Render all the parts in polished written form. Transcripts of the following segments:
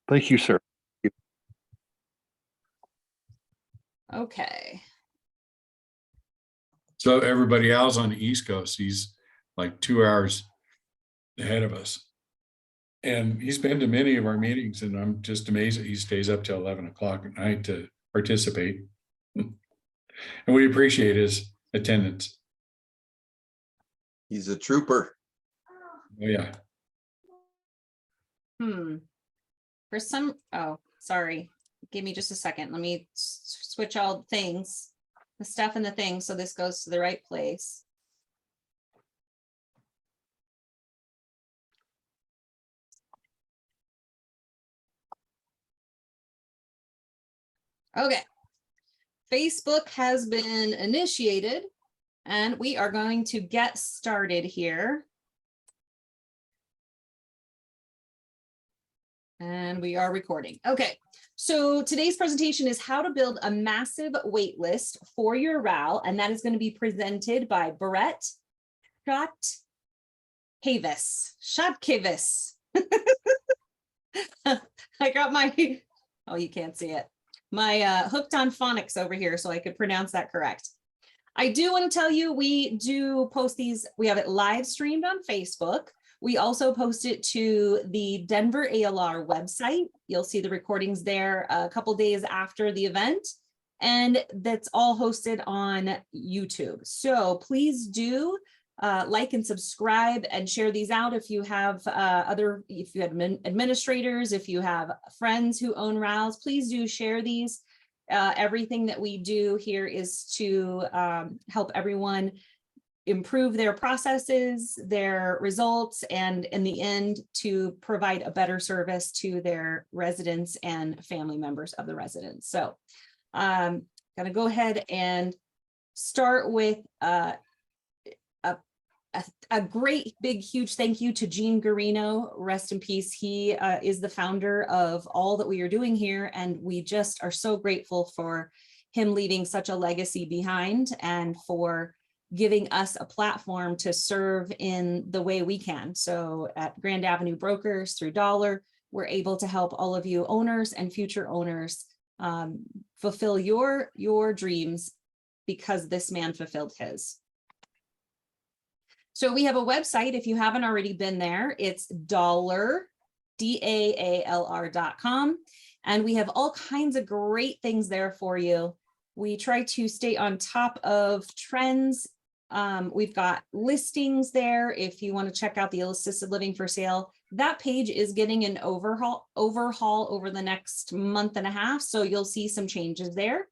Thank you, sir. Okay. So everybody else on the East Coast, he's like 2 hours ahead of us. And he's been to many of our meetings, and I'm just amazed that he stays up till 11 o'clock at night to participate. And we appreciate his attendance. He's a trooper. Oh, yeah. For some, oh, sorry. Give me just a second. Let me switch all things, the stuff and the things, so this goes to the right place. Okay. Facebook has been initiated and we are going to get started here. And we are recording. Okay, so today's presentation is how to build a massive wait list for your RAL, and that is going to be presented by Brett Chotkevys. I got my, oh, you can't see it. My hooked on phonics over here so I could pronounce that correct. I do want to tell you, we do post these, we have it live streamed on Facebook. We also post it to the Denver ALR website. You'll see the recordings there a couple days after the event, and that's all hosted on YouTube. So please do like and subscribe and share these out if you have if you have administrators, if you have friends who own RALs, please do share these. Everything that we do here is to help everyone improve their processes, their results, and in the end, to provide a better service to their residents and family members of the residents. So I'm gonna go ahead and start with a great big huge thank you to Gene Garino, rest in peace. He is the founder of all that we are doing here, and we just are so grateful for him leaving such a legacy behind and for giving us a platform to serve in the way we can. So at Grand Avenue Brokers through Dollar, we're able to help all of you owners and future owners fulfill your dreams because this man fulfilled his. So we have a website, if you haven't already been there, it's DALR.com. And we have all kinds of great things there for you. We try to stay on top of trends. We've got listings there. If you want to check out the assisted living for sale, that page is getting an overhaul over the next month and a half. So you'll see some changes there.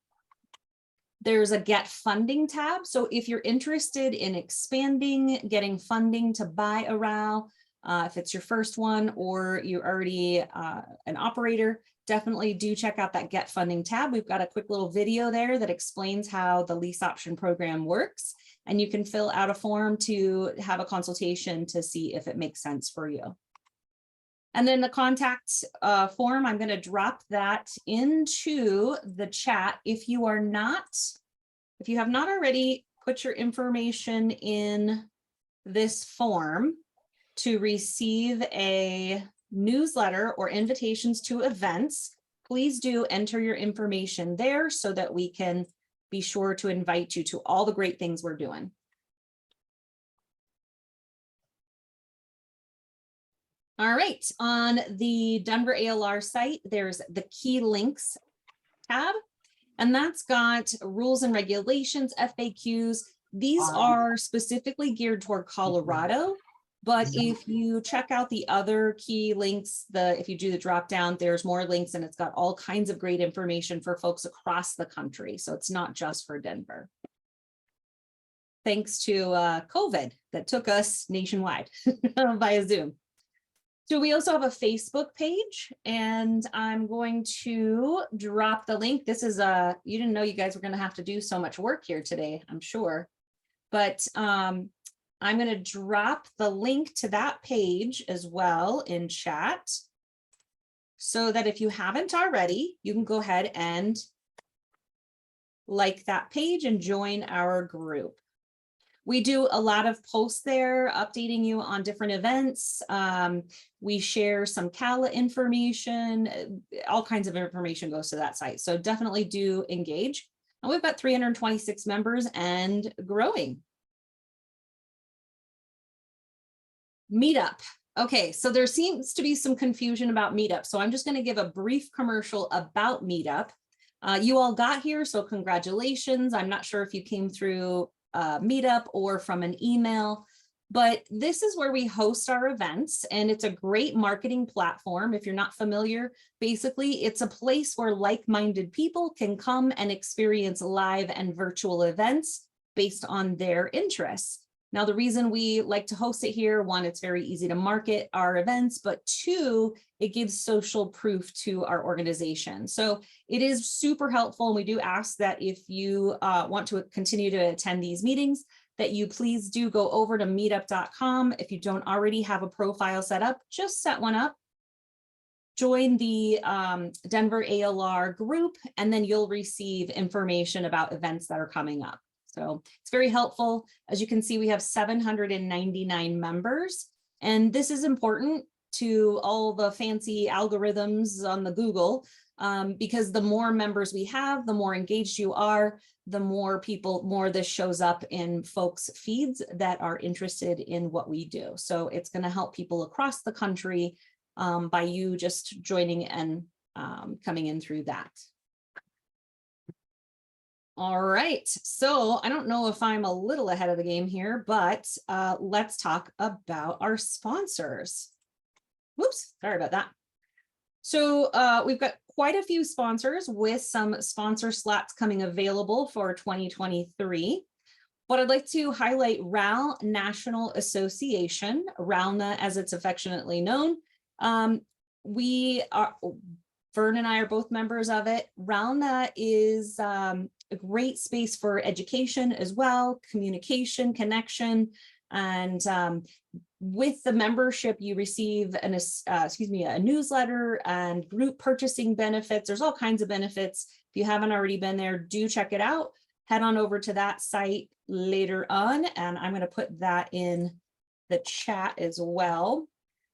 There's a get funding tab. So if you're interested in expanding, getting funding to buy a RAL, if it's your first one or you're already an operator, definitely do check out that get funding tab. We've got a quick little video there that explains how the lease option program works. And you can fill out a form to have a consultation to see if it makes sense for you. And then the contact form, I'm going to drop that into the chat. If you have not already put your information in this form to receive a newsletter or invitations to events, please do enter your information there so that we can be sure to invite you to all the great things we're doing. All right, on the Denver ALR site, there's the key links tab, and that's got rules and regulations, FAQs. These are specifically geared toward Colorado, but if you check out the other key links, if you do the drop down, there's more links, and it's got all kinds of great information for folks across the country. So it's not just for Denver. Thanks to COVID that took us nationwide via Zoom. So we also have a Facebook page, and I'm going to drop the link. This is you didn't know you guys were going to have to do so much work here today, I'm sure, but I'm going to drop the link to that page as well in chat so that if you haven't already, you can go ahead and like that page and join our group. We do a lot of posts there, updating you on different events. We share some CALA information, all kinds of information goes to that site. So definitely do engage. And we've got 326 members and growing. Meetup. Okay, so there seems to be some confusion about Meetup. So I'm just going to give a brief commercial about Meetup. You all got here, so congratulations. I'm not sure if you came through Meetup or from an email, but this is where we host our events, and it's a great marketing platform. If you're not familiar, basically it's a place where like-minded people can come and experience live and virtual events based on their interests. Now, the reason we like to host it here, one, it's very easy to market our events, but two, it gives social proof to our organization. So it is super helpful. And we do ask that if you want to continue to attend these meetings, that you please do go over to meetup.com. If you don't already have a profile set up, just set one up. Join the Denver ALR group, and then you'll receive information about events that are coming up. So it's very helpful. As you can see, we have 799 members, and this is important to all the fancy algorithms on the Google, because the more members we have, the more engaged you are, the more this shows up in folks' feeds that are interested in what we do. So it's going to help people across the country by you just joining and coming in through that. All right, so I don't know if I'm a little ahead of the game here, but let's talk about our sponsors. Whoops, sorry about that. So we've got quite a few sponsors with some sponsor slots coming available for 2023. But I'd like to highlight RAL National Association, RALNA as it's affectionately known. Vern and I are both members of it. RALNA is a great space for education as well, communication, connection, and with the membership, you receive a newsletter and group purchasing benefits. There's all kinds of benefits. If you haven't already been there, do check it out. Head on over to that site later on, and I'm going to put that in the chat as well,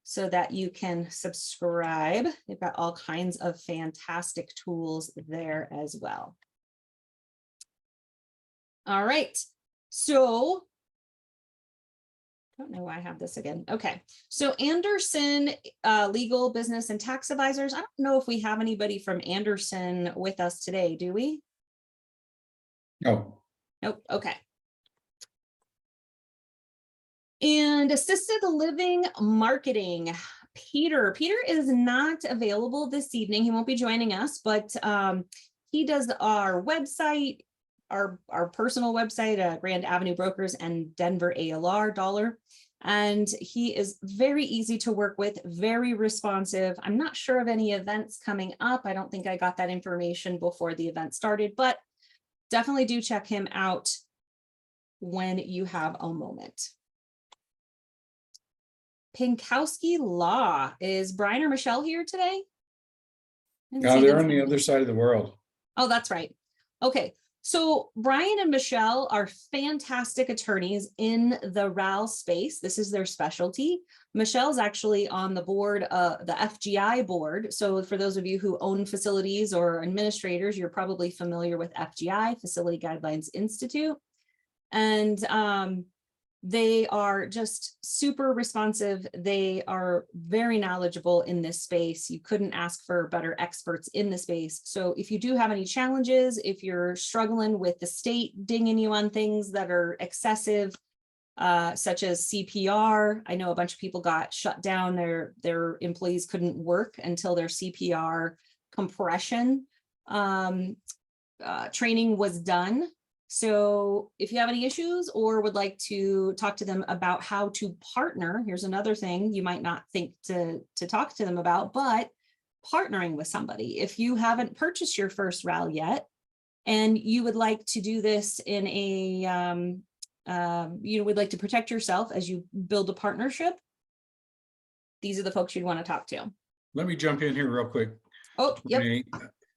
so that you can subscribe. They've got all kinds of fantastic tools there as well. All right, so I don't know why I have this again. Okay, so Anderson Legal, Business, and Tax Advisors. I don't know if we have anybody from Anderson with us today, do we? No. Nope, okay. And assisted living marketing, Peter is not available this evening. He won't be joining us, but he does our website, our personal website, Grand Avenue Brokers and Denver ALR Dollar. And he is very easy to work with, very responsive. I'm not sure of any events coming up. I don't think I got that information before the event started, but definitely do check him out when you have a moment. Pinkowski Law. Is Brian or Michelle here today? No, they're on the other side of the world. Oh, that's right. Okay. So Brian and Michelle are fantastic attorneys in the RAL space. This is their specialty. Michelle's actually on the board, the FGI board. So for those of you who own facilities or administrators, you're probably familiar with FGI, Facility Guidelines Institute. And they are just super responsive. They are very knowledgeable in this space. You couldn't ask for better experts in the space. So if you do have any challenges, if you're struggling with the state dinging you on things that are excessive, such as CPR, I know a bunch of people got shut down. Their employees couldn't work until their CPR compression training was done. So if you have any issues or would like to talk to them about how to partner, here's another thing you might not think to talk to them about, but partnering with somebody. If you haven't purchased your first RAL yet, and you would like to do this in a, you would like to protect yourself as you build a partnership, these are the folks you'd want to talk to. Let me jump in here real quick. Oh, yep. Renee,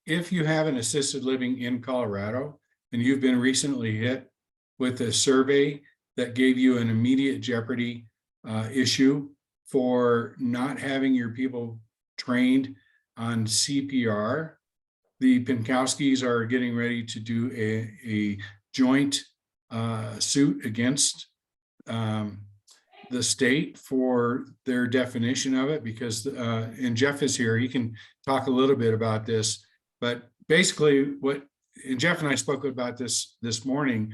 if you have an assisted living in Colorado, and you've been recently hit with a survey that gave you an immediate jeopardy issue for not having your people trained on CPR. The Pinkowskis are getting ready to do a joint suit against the state for their definition of it, because and Jeff is here, he can talk a little bit about this, but basically and Jeff and I spoke about this morning,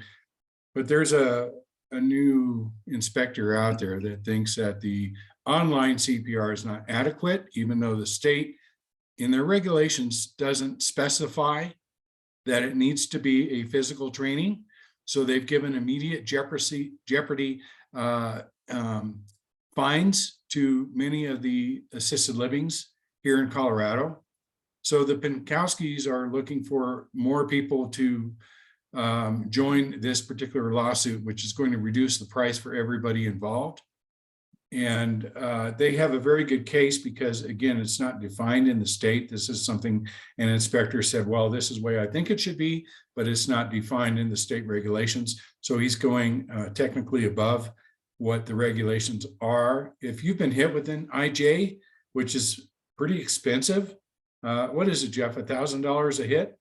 but there's a new inspector out there that thinks that the online CPR is not adequate, even though the state in their regulations doesn't specify that it needs to be a physical training. So they've given immediate jeopardy fines to many of the assisted livings here in Colorado. So the Pinkowskis are looking for more people to join this particular lawsuit, which is going to reduce the price for everybody involved. And they have a very good case because, again, it's not defined in the state. This is something an inspector said, well, this is the way I think it should be, but it's not defined in the state regulations. So he's going technically above what the regulations are. If you've been hit with an IJ, which is pretty expensive, what is it, Jeff, $1,000 a hit?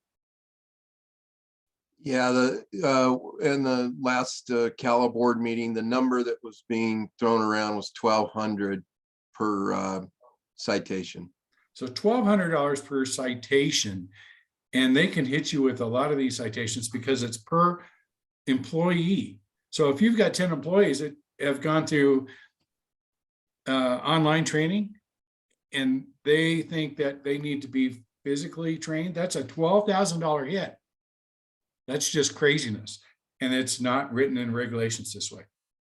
Yeah, in the last CALA board meeting, the number that was being thrown around was $1,200 per citation. So $1,200 per citation, and they can hit you with a lot of these citations because it's per employee. So if you've got 10 employees that have gone through online training and they think that they need to be physically trained, that's a $12,000 hit. That's just craziness. And it's not written in regulations this way.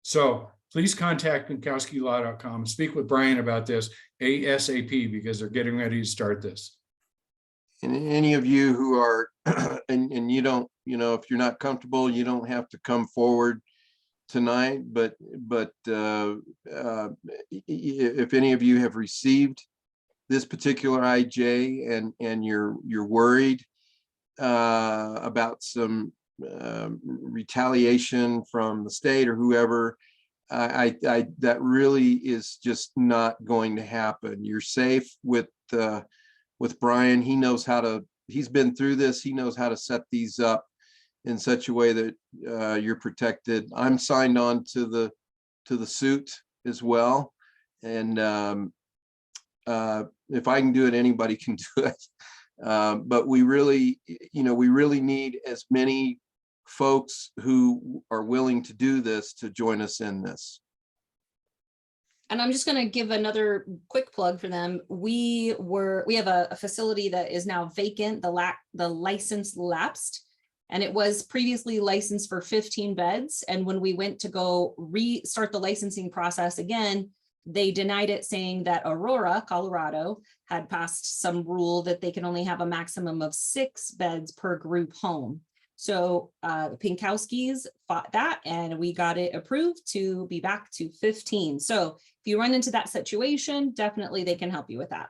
So please contact PinkowskiLaw.com and speak with Brian about this ASAP, because they're getting ready to start this. And any of you who are, and you don't, if you're not comfortable, you don't have to come forward tonight, but if any of you have received this particular IJ and you're worried about some retaliation from the state or whoever, that really is just not going to happen. You're safe with Brian. He knows he's been through this. He knows how to set these up in such a way that you're protected. I'm signed on to the suit as well. And if I can do it, anybody can do it. But we really need as many folks who are willing to do this to join us in this. And I'm just going to give another quick plug for them. We have a facility that is now vacant. The license lapsed, and it was previously licensed for 15 beds. And when we went to go restart the licensing process again, they denied it, saying that Aurora, Colorado, had passed some rule that they can only have a maximum of 6 beds per group home. So the Pinkowskis fought that, and we got it approved to be back to 15. So if you run into that situation, definitely they can help you with that.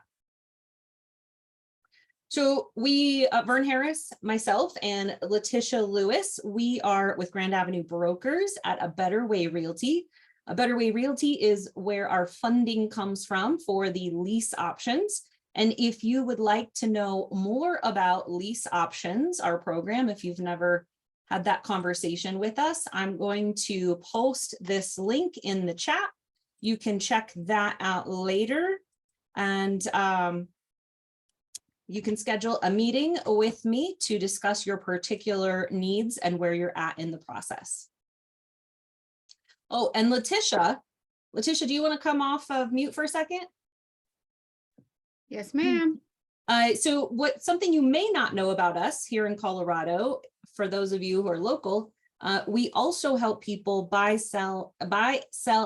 So we, Vern Harris, myself, and Letitia Lewis, we are with Grand Avenue Brokers at A Better Way Realty. A Better Way Realty is where our funding comes from for the lease options. And if you would like to know more about lease options, our program, if you've never had that conversation with us, I'm going to post this link in the chat. You can check that out later. And you can schedule a meeting with me to discuss your particular needs and where you're at in the process. Oh, and Letitia, do you want to come off of mute for a second? Yes, ma'am. So something you may not know about us here in Colorado, for those of you who are local, we also help people buy, sell,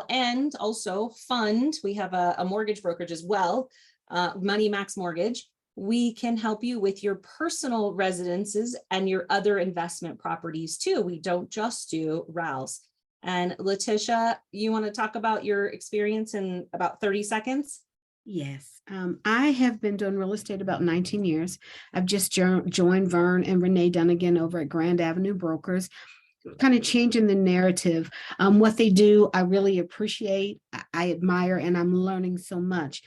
and also fund. We have a mortgage brokerage as well, Money Max Mortgage. We can help you with your personal residences and your other investment properties too. We don't just do RALs. And Letitia, you want to talk about your experience in about 30 seconds? Yes, I have been doing real estate about 19 years. I've just joined Vern and Renee Dunnigan over at Grand Avenue Brokers. kind of changing the narrative. What they do, I really appreciate, I admire, and I'm learning so much.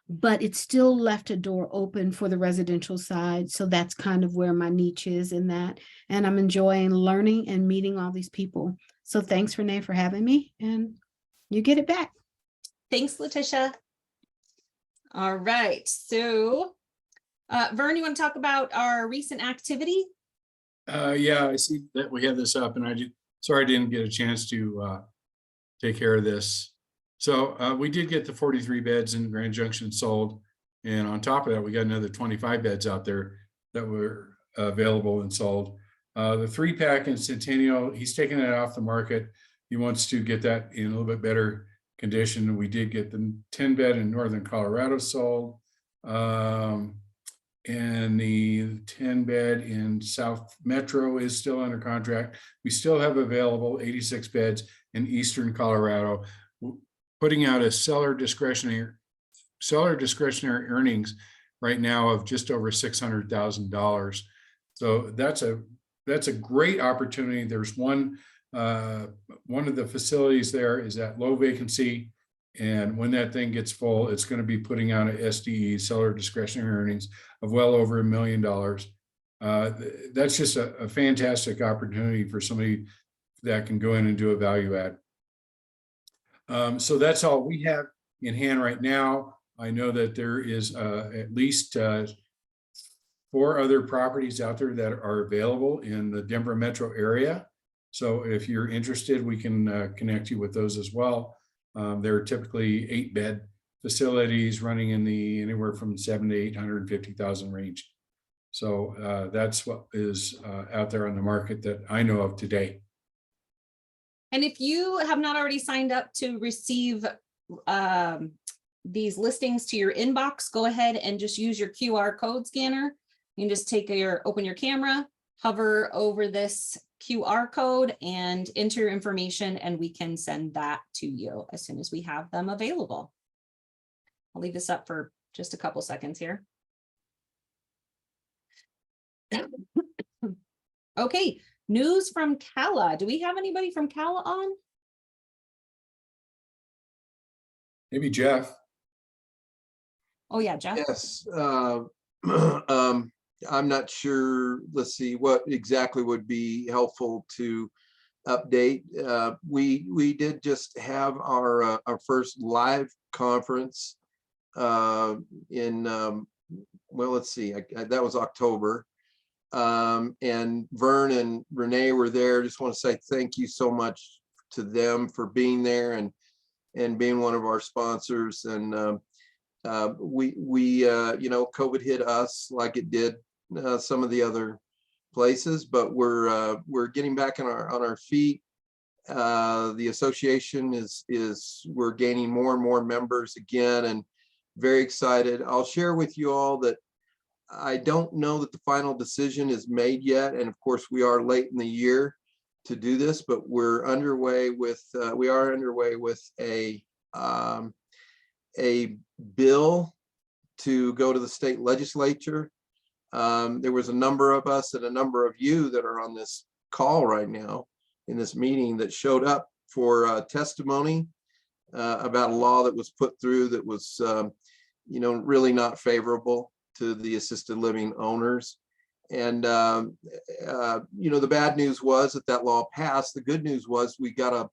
But it still left a door open for the residential side. So that's kind of where my niche is in that. And I'm enjoying learning and meeting all these people. So thanks, Renee, for having me, and you get it back. Thanks, Letitia. All right, so Vern, you want to talk about our recent activity? Yeah, I see that we have this up, and sorry I didn't get a chance to take care of this. So we did get the 43 beds in Grand Junction sold. And on top of that, we got another 25 beds out there that were available and sold. The 3-pack in Centennial, he's taking that off the market. He wants to get that in a little bit better condition. We did get the 10-bed in Northern Colorado sold. And the 10-bed in South Metro is still under contract. We still have available 86 beds in Eastern Colorado, putting out a seller discretionary earnings right now of just over $600,000. So that's a great opportunity. There's one of the facilities there is at low vacancy. And when that thing gets full, it's going to be putting out an SDE, seller discretionary earnings, of well over $1 million. That's just a fantastic opportunity for somebody that can go in and do a value add. So that's all we have in hand right now. I know that there is at least 4 other properties out there that are available in the Denver metro area. So if you're interested, we can connect you with those as well. They're typically 8-bed facilities running in the anywhere from 700,000 to 850,000 range. So that's what is out there on the market that I know of today. And if you have not already signed up to receive these listings to your inbox, go ahead and just use your QR code scanner. You can just open your camera, hover over this QR code and enter your information, and we can send that to you as soon as we have them available. I'll leave this up for just a couple seconds here. Okay, news from CALA. Do we have anybody from CALA on? Maybe Jeff. Oh yeah, Jeff. Yes. I'm not sure. Let's see what exactly would be helpful to update. We did just have our first live conference in well, let's see, that was October. And Vern and Renee were there. Just want to say thank you so much to them for being there and being one of our sponsors. And we you know, COVID hit us like it did some of the other places, but we're getting back on our feet. The association we're gaining more and more members again, and very excited. I'll share with you all that I don't know that the final decision is made yet, and of course we are late in the year to do this, but we're underway with a bill to go to the state legislature. There was a number of us and a number of you that are on this call right now in this meeting that showed up for testimony about a law that was put through that was you know, really not favorable to the assisted living owners. And you know, the bad news was that law passed. The good news was we got a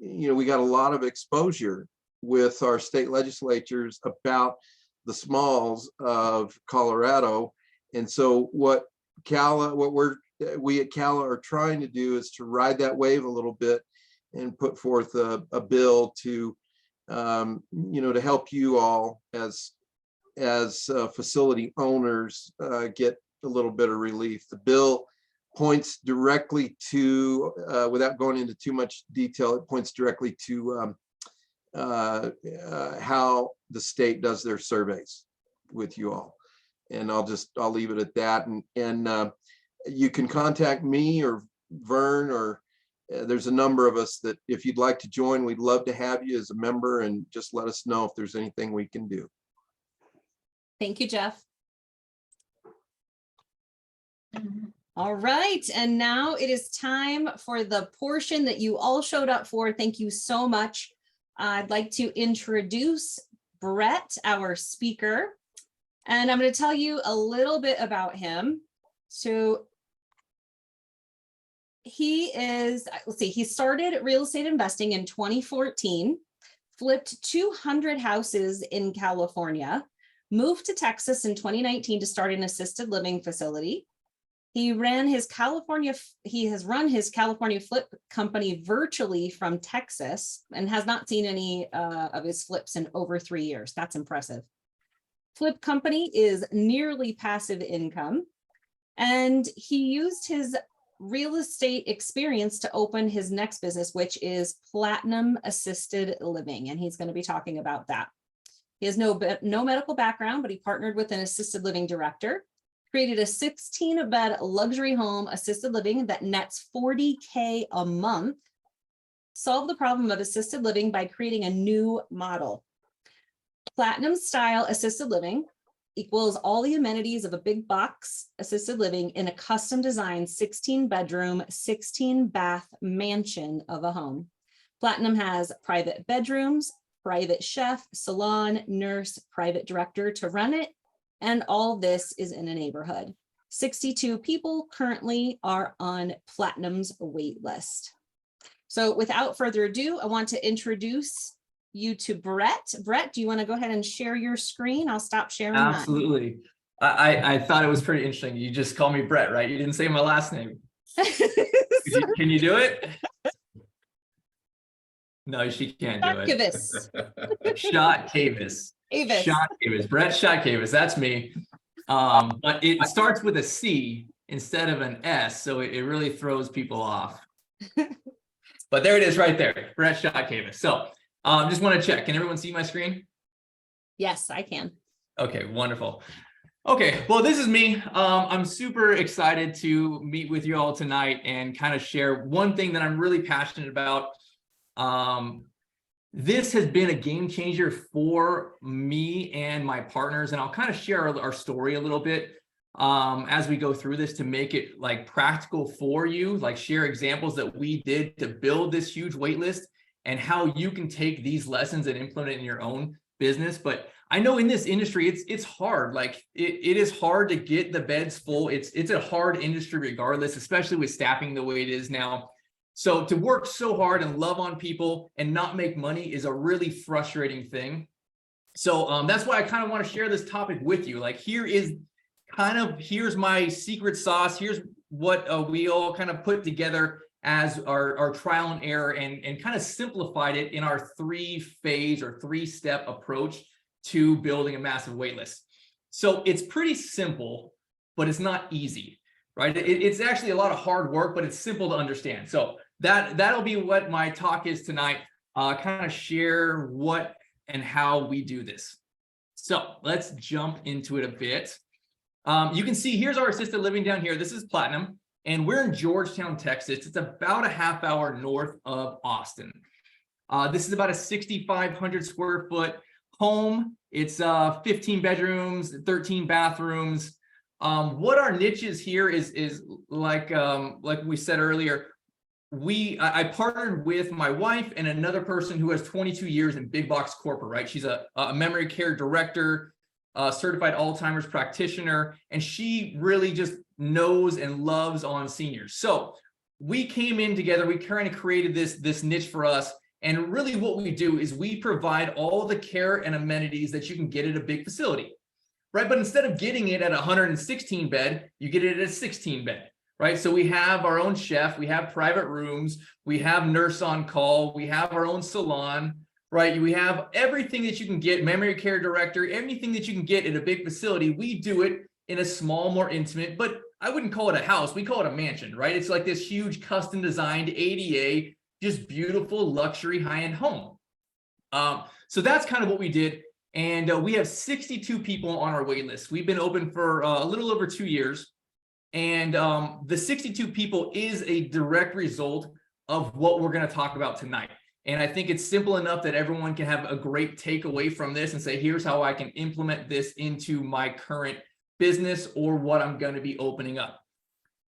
lot of exposure with our state legislatures about the smalls of Colorado. And so what we at CALA are trying to do is to ride that wave a little bit and put forth a bill to you know, to help you all as facility owners get a little bit of relief. The bill points directly to, without going into too much detail, it points directly to how the state does their surveys with you all. And I'll leave it at that. And you can contact me or Vern, or there's a number of us that if you'd like to join, we'd love to have you as a member, and just let us know if there's anything we can do. Thank you, Jeff. All right, and now it is time for the portion that you all showed up for. Thank you so much. I'd like to introduce Brett, our speaker, and I'm going to tell you a little bit about him. So he is, let's see, he started real estate investing in 2014, flipped 200 houses in California, moved to Texas in 2019 to start an assisted living facility. He has run his California flip company virtually from Texas and has not seen any of his flips in over 3 years. That's impressive. Flip company is nearly passive income. And he used his real estate experience to open his next business, which is Platinum Assisted Living. And he's going to be talking about that. He has no medical background, but he partnered with an assisted living director, created a 16-bed luxury home assisted living that nets $40K a month, solved the problem of assisted living by creating a new model. Platinum style assisted living equals all the amenities of a big box assisted living in a custom designed 16-bedroom, 16-bath mansion of a home. Platinum has private bedrooms, private chef, salon, nurse, private director to run it, and all this is in a neighborhood. 62 people currently are on Platinum's wait list. So without further ado, I want to introduce you to Brett. Brett, do you want to go ahead and share your screen? I'll stop sharing mine. Absolutely. I thought it was pretty interesting. You just call me Brett, right? You didn't say my last name. Can you do it? No, she can't do it. Chotkevys. Chotkevys. Brett Chotkevys. That's me. But it starts with a C instead of an S, so it really throws people off. But there it is right there. Brett Chotkevys. So just want to check. Can everyone see my screen? Yes, I can. Okay, wonderful. Okay, well, this is me. I'm super excited to meet with you all tonight and kind of share one thing that I'm really passionate about. This has been a game changer for me and my partners, and I'll kind of share our story a little bit as we go through this to make it like practical for you, like share examples that we did to build this huge wait list and how you can take these lessons and implement it in your own business. But I know in this industry, it's hard. Like it is hard to get the beds full. It's a hard industry regardless, especially with staffing the way it is now. So to work so hard and love on people and not make money is a really frustrating thing. So that's why I kind of want to share this topic with you. Like here's my secret sauce. Here's what we all kind of put together as our trial and error and kind of simplified it in our 3-phase or 3-step approach to building a massive wait list. So it's pretty simple, but it's not easy, right? It's actually a lot of hard work, but it's simple to understand. So that'll be what my talk is tonight. Kind of share what and how we do this. So let's jump into it a bit. You can see here's our assisted living down here. This is Platinum, and we're in Georgetown, Texas. It's about a half-hour north of Austin. This is about a 6,500 square foot home. It's 15 bedrooms, 13 bathrooms. What our niche is here is like we said earlier, I partnered with my wife and another person who has 22 years in big box corporate, right? She's a memory care director, certified Alzheimer's practitioner, and she really just knows and loves on seniors. So we came in together, we kind of created this niche for us. And really what we do is we provide all the care and amenities that you can get at a big facility, right? But instead of getting it at a 116 bed, you get it at a 16 bed, right? So we have our own chef, we have private rooms, we have nurse on call, we have our own salon, right? We have everything that you can get, memory care director, everything that you can get at a big facility. We do it in a small, more intimate, but I wouldn't call it a house. We call it a mansion, right? It's like this huge custom designed ADA, just beautiful luxury high-end home. So that's kind of what we did. And we have 62 people on our wait list. We've been open for a little over 2 years. And the 62 people is a direct result of what we're going to talk about tonight. And I think it's simple enough that everyone can have a great takeaway from this and say, here's how I can implement this into my current business or what I'm going to be opening up.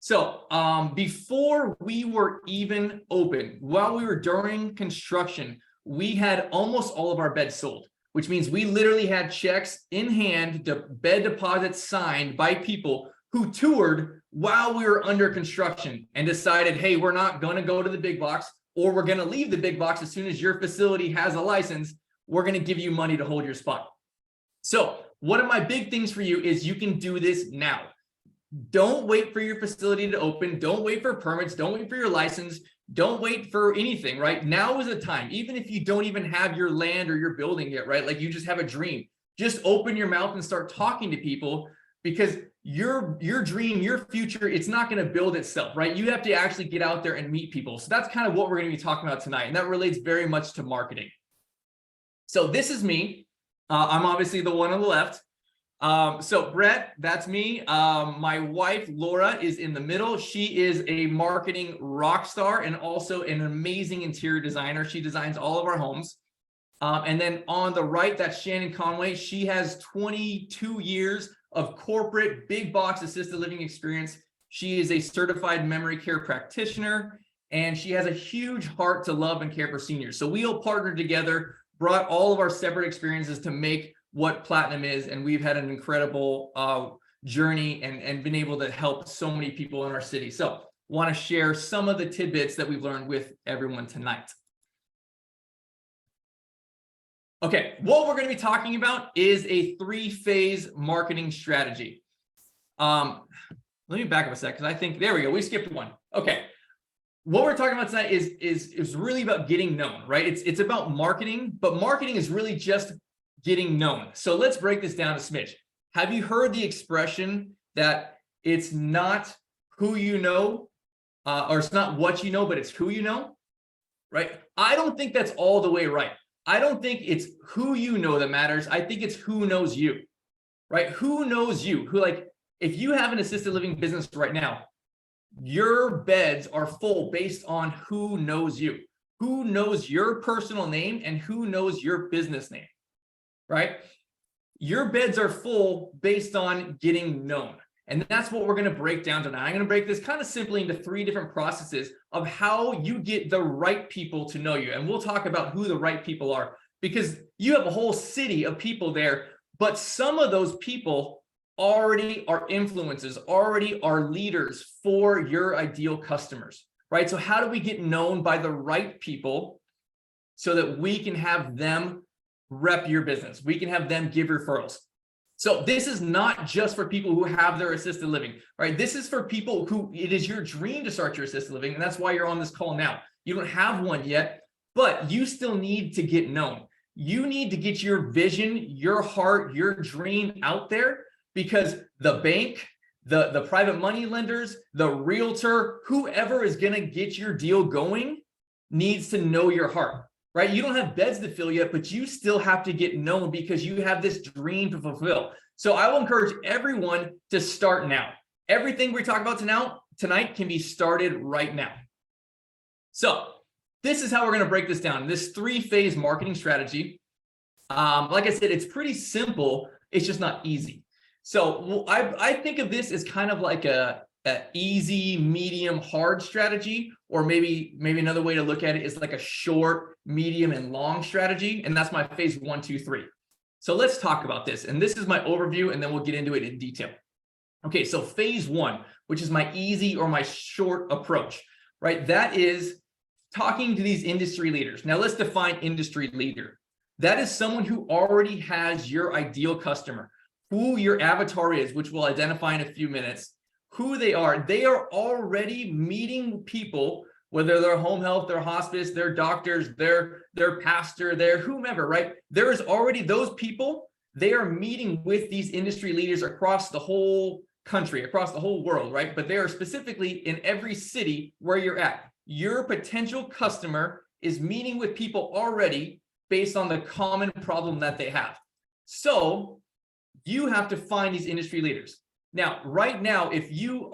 So before we were even open, while we were during construction, we had almost all of our beds sold, which means we literally had checks in hand, bed deposits signed by people who toured while we were under construction and decided, hey, we're not going to go to the big box, or we're going to leave the big box as soon as your facility has a license. We're going to give you money to hold your spot. So one of my big things for you is you can do this now. Don't wait for your facility to open. Don't wait for permits. Don't wait for your license. Don't wait for anything, right? Now is the time. Even if you don't even have your land or your building yet, right? Like you just have a dream. Just open your mouth and start talking to people, because your dream, your future, it's not going to build itself, right? You have to actually get out there and meet people. So that's kind of what we're going to be talking about tonight. And that relates very much to marketing. So this is me. I'm obviously the one on the left. So Brett, that's me. My wife, Laura, is in the middle. She is a marketing rock star and also an amazing interior designer. She designs all of our homes. And then on the right, that's Shannon Conway. She has 22 years of corporate big box assisted living experience. She is a certified memory care practitioner, and she has a huge heart to love and care for seniors. So we all partnered together, brought all of our separate experiences to make what Platinum is, and we've had an incredible journey and been able to help so many people in our city. So want to share some of the tidbits that we've learned with everyone tonight. Okay, what we're going to be talking about is a 3-phase marketing strategy. Let me back up a sec, because I think, there we go, we skipped one. Okay, what we're talking about tonight is really about getting known, right? It's about marketing, but marketing is really just getting known. So let's break this down a smidge. Have you heard the expression that it's not who you know, or it's not what you know, but it's who you know, right? I don't think that's all the way right. I don't think it's who you know that matters. I think it's who knows you, right? Who knows you? Who, like, if you have an assisted living business right now, your beds are full based on who knows you, who knows your personal name, and who knows your business name, right? Your beds are full based on getting known. And that's what we're going to break down tonight. I'm going to break this kind of simply into 3 different processes of how you get the right people to know you. And we'll talk about who the right people are, because you have a whole city of people there, but some of those people already are influencers, already are leaders for your ideal customers, right? So how do we get known by the right people so that we can have them rep your business? We can have them give referrals. So this is not just for people who have their assisted living, right? This is for people who it is your dream to start your assisted living. And that's why you're on this call now. You don't have one yet, but you still need to get known. You need to get your vision, your heart, your dream out there, because the bank, the private money lenders, the realtor, whoever is going to get your deal going needs to know your heart. Right? You don't have beds to fill yet, but you still have to get known because you have this dream to fulfill. So I will encourage everyone to start now. Everything we talk about tonight can be started right now. So this is how we're going to break this down. This 3-phase marketing strategy. Like I said, it's pretty simple. It's just not easy. So I think of this as kind of like a easy, medium, hard strategy, or maybe another way to look at it is like a short, medium, and long strategy. And that's my phase 1, 2, 3. So let's talk about this. And this is my overview, and then we'll get into it in detail. Okay, so phase 1, which is my easy or my short approach, right? That is talking to these industry leaders. Now let's define industry leader. That is someone who already has your ideal customer, who your avatar is, which we'll identify in a few minutes. Who they are already meeting people, whether they're home health, their hospice, their doctors, their pastor, their whomever, right? There is already those people. They are meeting with these industry leaders across the whole country, across the whole world, right? But they are specifically in every city where you're at. Your potential customer is meeting with people already based on the common problem that they have. So you have to find these industry leaders. Now, right now, if you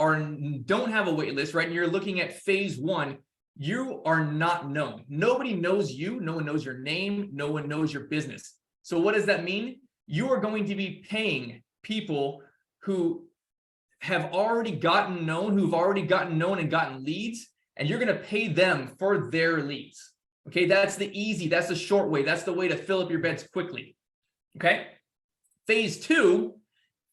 don't have a wait list, right, and you're looking at phase 1, you are not known. Nobody knows you. No one knows your name. No one knows your business. So what does that mean? You are going to be paying people who have already gotten known, who've already gotten known and gotten leads, and you're going to pay them for their leads. Okay, that's the easy, that's the short way. That's the way to fill up your beds quickly. Okay. Phase 2,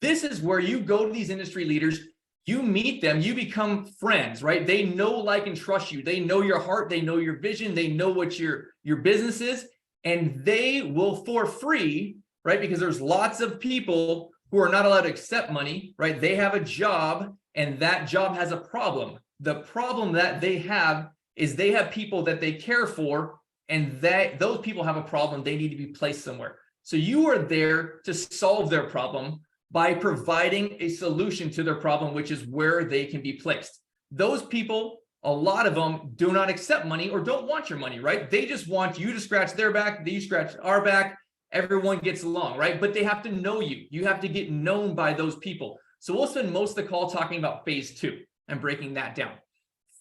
this is where you go to these industry leaders, you meet them, you become friends, right? They know, like, and trust you. They know your heart, they know your vision, they know what your business is, and they will, for free, right? Because there's lots of people who are not allowed to accept money, right? They have a job, and that job has a problem. The problem that they have is they have people that they care for, and that those people have a problem. They need to be placed somewhere. So you are there to solve their problem by providing a solution to their problem, which is where they can be placed. Those people, a lot of them, do not accept money or don't want your money, right? They just want you to scratch their back, you scratch our back, everyone gets along, right? But they have to know you. You have to get known by those people. So we'll spend most of the call talking about phase 2 and breaking that down.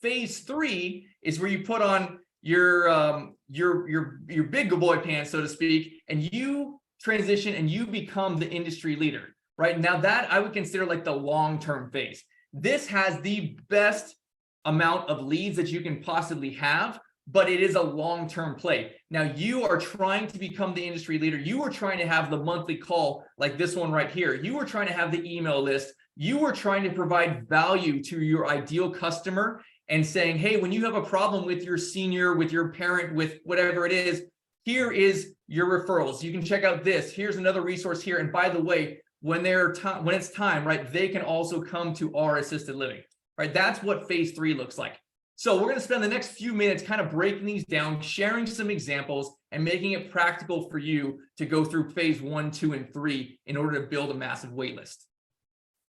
Phase 3 is where you put on your big boy pants, so to speak, and you transition and you become the industry leader. Right now, that I would consider like the long-term phase. This has the best amount of leads that you can possibly have, but it is a long-term play. Now, you are trying to become the industry leader. You are trying to have the monthly call like this one right here. You are trying to have the email list. You are trying to provide value to your ideal customer and saying, hey, when you have a problem with your senior, with your parent, with whatever it is, here is your referrals. You can check out this. Here's another resource here. And by the way, when it's time, right, they can also come to our assisted living, right? That's what phase 3 looks like. So we're going to spend the next few minutes kind of breaking these down, sharing some examples, and making it practical for you to go through phase 1, 2, and 3 in order to build a massive wait list.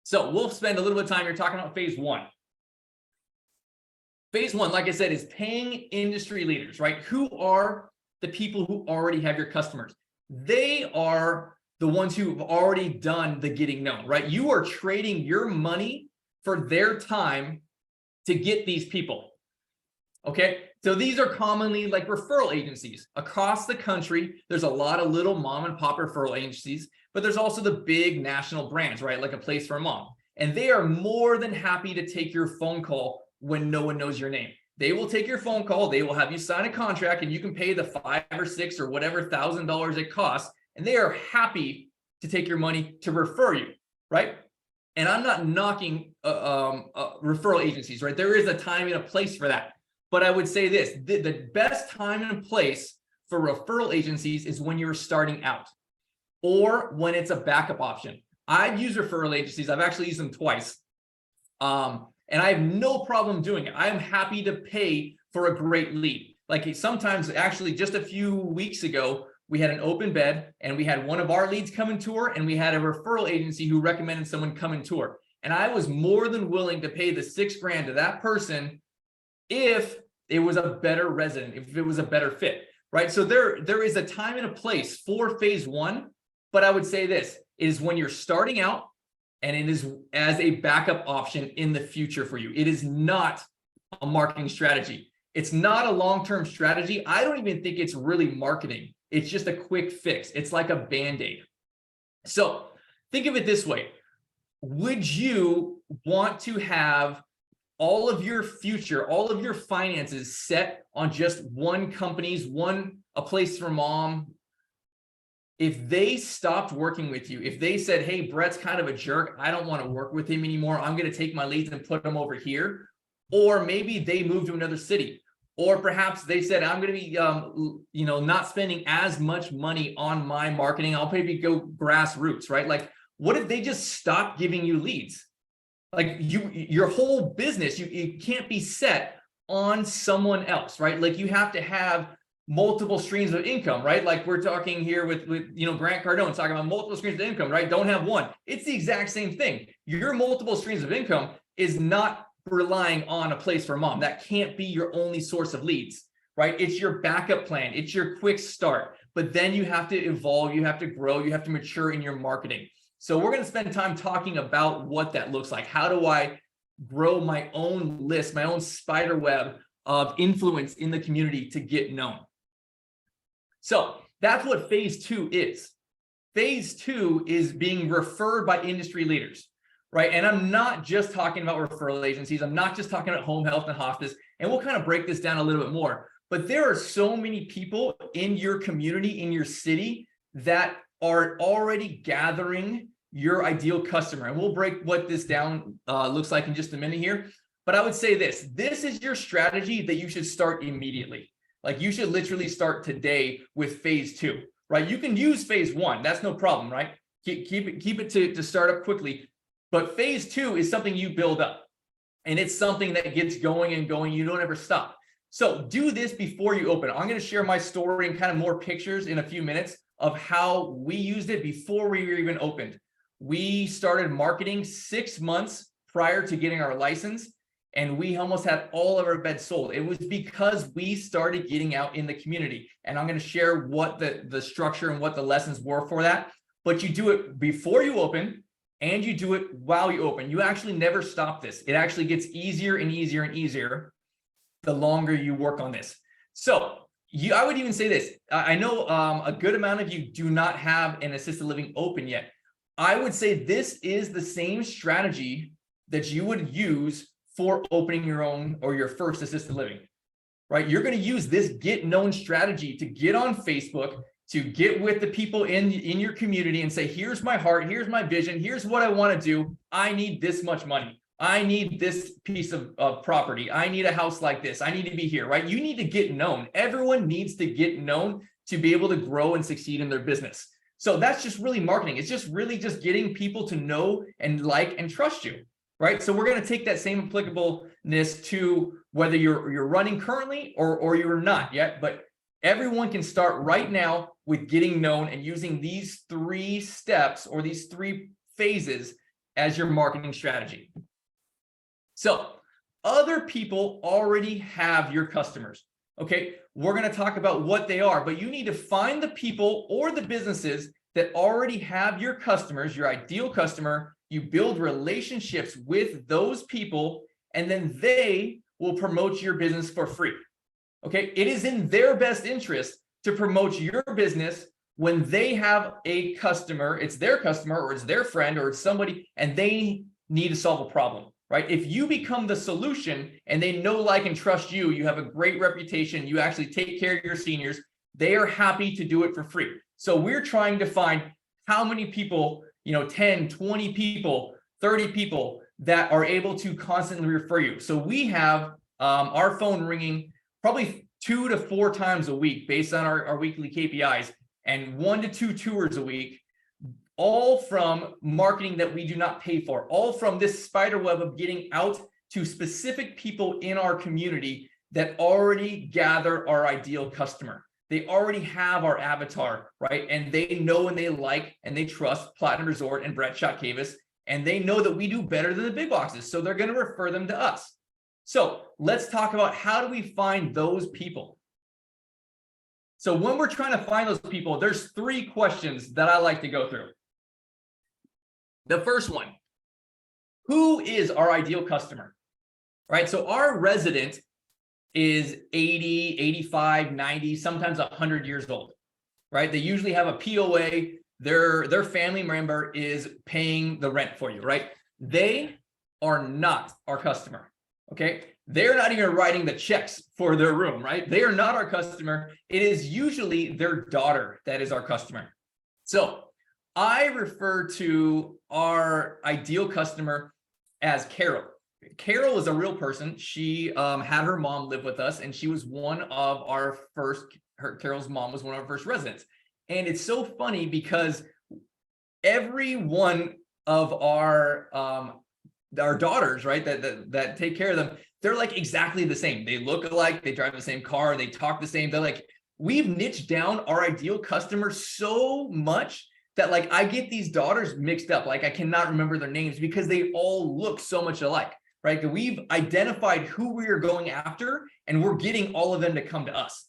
So we'll spend a little bit of time here talking about phase 1. Phase 1, like I said, is paying industry leaders, right? Who are the people who already have your customers? They are the ones who have already done the getting known, right? You are trading your money for their time to get these people. Okay, so these are commonly like referral agencies across the country. There's a lot of little mom and pop referral agencies, but there's also the big national brands, right? Like A Place for Mom. And they are more than happy to take your phone call when no one knows your name. They will take your phone call. They will have you sign a contract, and you can pay the $5 or $6 or whatever $1,000 it costs. And they are happy to take your money to refer you, right? And I'm not knocking referral agencies, right? There is a time and a place for that. But I would say this, the best time and place for referral agencies is when you're starting out or when it's a backup option. I've used referral agencies. I've actually used them twice. And I have no problem doing it. I am happy to pay for a great lead. Like sometimes, actually, just a few weeks ago, we had an open bed and we had one of our leads come and tour, and we had a referral agency who recommended someone come and tour. And I was more than willing to pay the $6,000 to that person if it was a better resident, if it was a better fit, right? So there is a time and a place for phase 1, but I would say this, it is when you're starting out, and it is as a backup option in the future for you. It is not a marketing strategy. It's not a long-term strategy. I don't even think it's really marketing. It's just a quick fix. It's like a Band-Aid. So think of it this way. Would you want to have all of your future, all of your finances set on just one company's, A Place for Mom? If they stopped working with you, if they said, hey, Brett's kind of a jerk, I don't want to work with him anymore, I'm going to take my leads and put them over here. Or maybe they moved to another city. Or perhaps they said, I'm going to be, not spending as much money on my marketing. I'll maybe go grassroots, right? Like, what if they just stopped giving you leads? Like your whole business, you can't be set on someone else, right? Like you have to have multiple streams of income, right? Like we're talking here with Grant Cardone talking about multiple streams of income, right? Don't have one. It's the exact same thing. Your multiple streams of income is not relying on A Place for Mom. That can't be your only source of leads, right? It's your backup plan. It's your quick start, but then you have to evolve, you have to grow, you have to mature in your marketing. So we're going to spend time talking about what that looks like. How do I grow my own list, my own spider web of influence in the community to get known? So that's what phase 2 is. Phase 2 is being referred by industry leaders, right? And I'm not just talking about referral agencies. I'm not just talking about home health and hospice. And we'll kind of break this down a little bit more. But there are so many people in your community, in your city, that are already gathering your ideal customer. And we'll break what this down looks like in just a minute here. But I would say this is your strategy that you should start immediately. Like you should literally start today with phase 2, right? You can use phase 1. That's no problem, right? Keep it to start up quickly. But phase 2 is something you build up. And it's something that gets going and going. You don't ever stop. So do this before you open. I'm going to share my story and kind of more pictures in a few minutes of how we used it before we were even opened. We started marketing 6 months prior to getting our license, and we almost had all of our beds sold. It was because we started getting out in the community. And I'm going to share what the structure and what the lessons were for that. But you do it before you open, and you do it while you open. You actually never stop this. It actually gets easier and easier and easier the longer you work on this. So I would even say this. I know a good amount of you do not have an assisted living open yet. I would say this is the same strategy that you would use for opening your own or your first assisted living, right? You're going to use this get known strategy to get on Facebook, to get with the people in your community and say, here's my heart, here's my vision, here's what I want to do. I need this much money. I need this piece of property. I need a house like this. I need to be here, right? You need to get known. Everyone needs to get known to be able to grow and succeed in their business. So that's just really marketing. It's just really just getting people to know and like and trust you, right? So we're going to take that same applicableness to whether you're running currently or you're not yet, but everyone can start right now with getting known and using these 3 steps or these 3 phases as your marketing strategy. So other people already have your customers. Okay, we're going to talk about what they are, but you need to find the people or the businesses that already have your customers, your ideal customer. You build relationships with those people, and then they will promote your business for free. Okay, it is in their best interest to promote your business when they have a customer, it's their customer or it's their friend or it's somebody, and they need to solve a problem. Right? If you become the solution and they know, like, and trust you, you have a great reputation, you actually take care of your seniors, they are happy to do it for free. So we're trying to find how many people, 10, 20 people, 30 people that are able to constantly refer you. So we have our phone ringing probably 2 to 4 times a week based on our weekly KPIs, and 1 to 2 tours a week, all from marketing that we do not pay for, all from this spider web of getting out to specific people in our community that already gather our ideal customer. They already have our avatar, right? And they know and they like and they trust Platinum Resort and Brett Chotkevys, and they know that we do better than the big boxes. So they're going to refer them to us. So let's talk about how do we find those people. So when we're trying to find those people, there's 3 questions that I like to go through. The first one, who is our ideal customer, right? So our resident is 80, 85, 90, sometimes 100 years old, right? They usually have a POA. Their family member is paying the rent for you, right? They are not our customer, okay? They're not even writing the checks for their room, right? They are not our customer. It is usually their daughter that is our customer. So I refer to our ideal customer as Carol. Carol is a real person. She had her mom live with us, and she was one of our first, Carol's mom was one of our first residents. And it's so funny because every one of our daughters, right, that take care of them, they're like exactly the same. They look alike, they drive the same car, they talk the same. They're like, we've niched down our ideal customer so much that, like, I get these daughters mixed up. Like, I cannot remember their names because they all look so much alike, right? We've identified who we are going after, and we're getting all of them to come to us.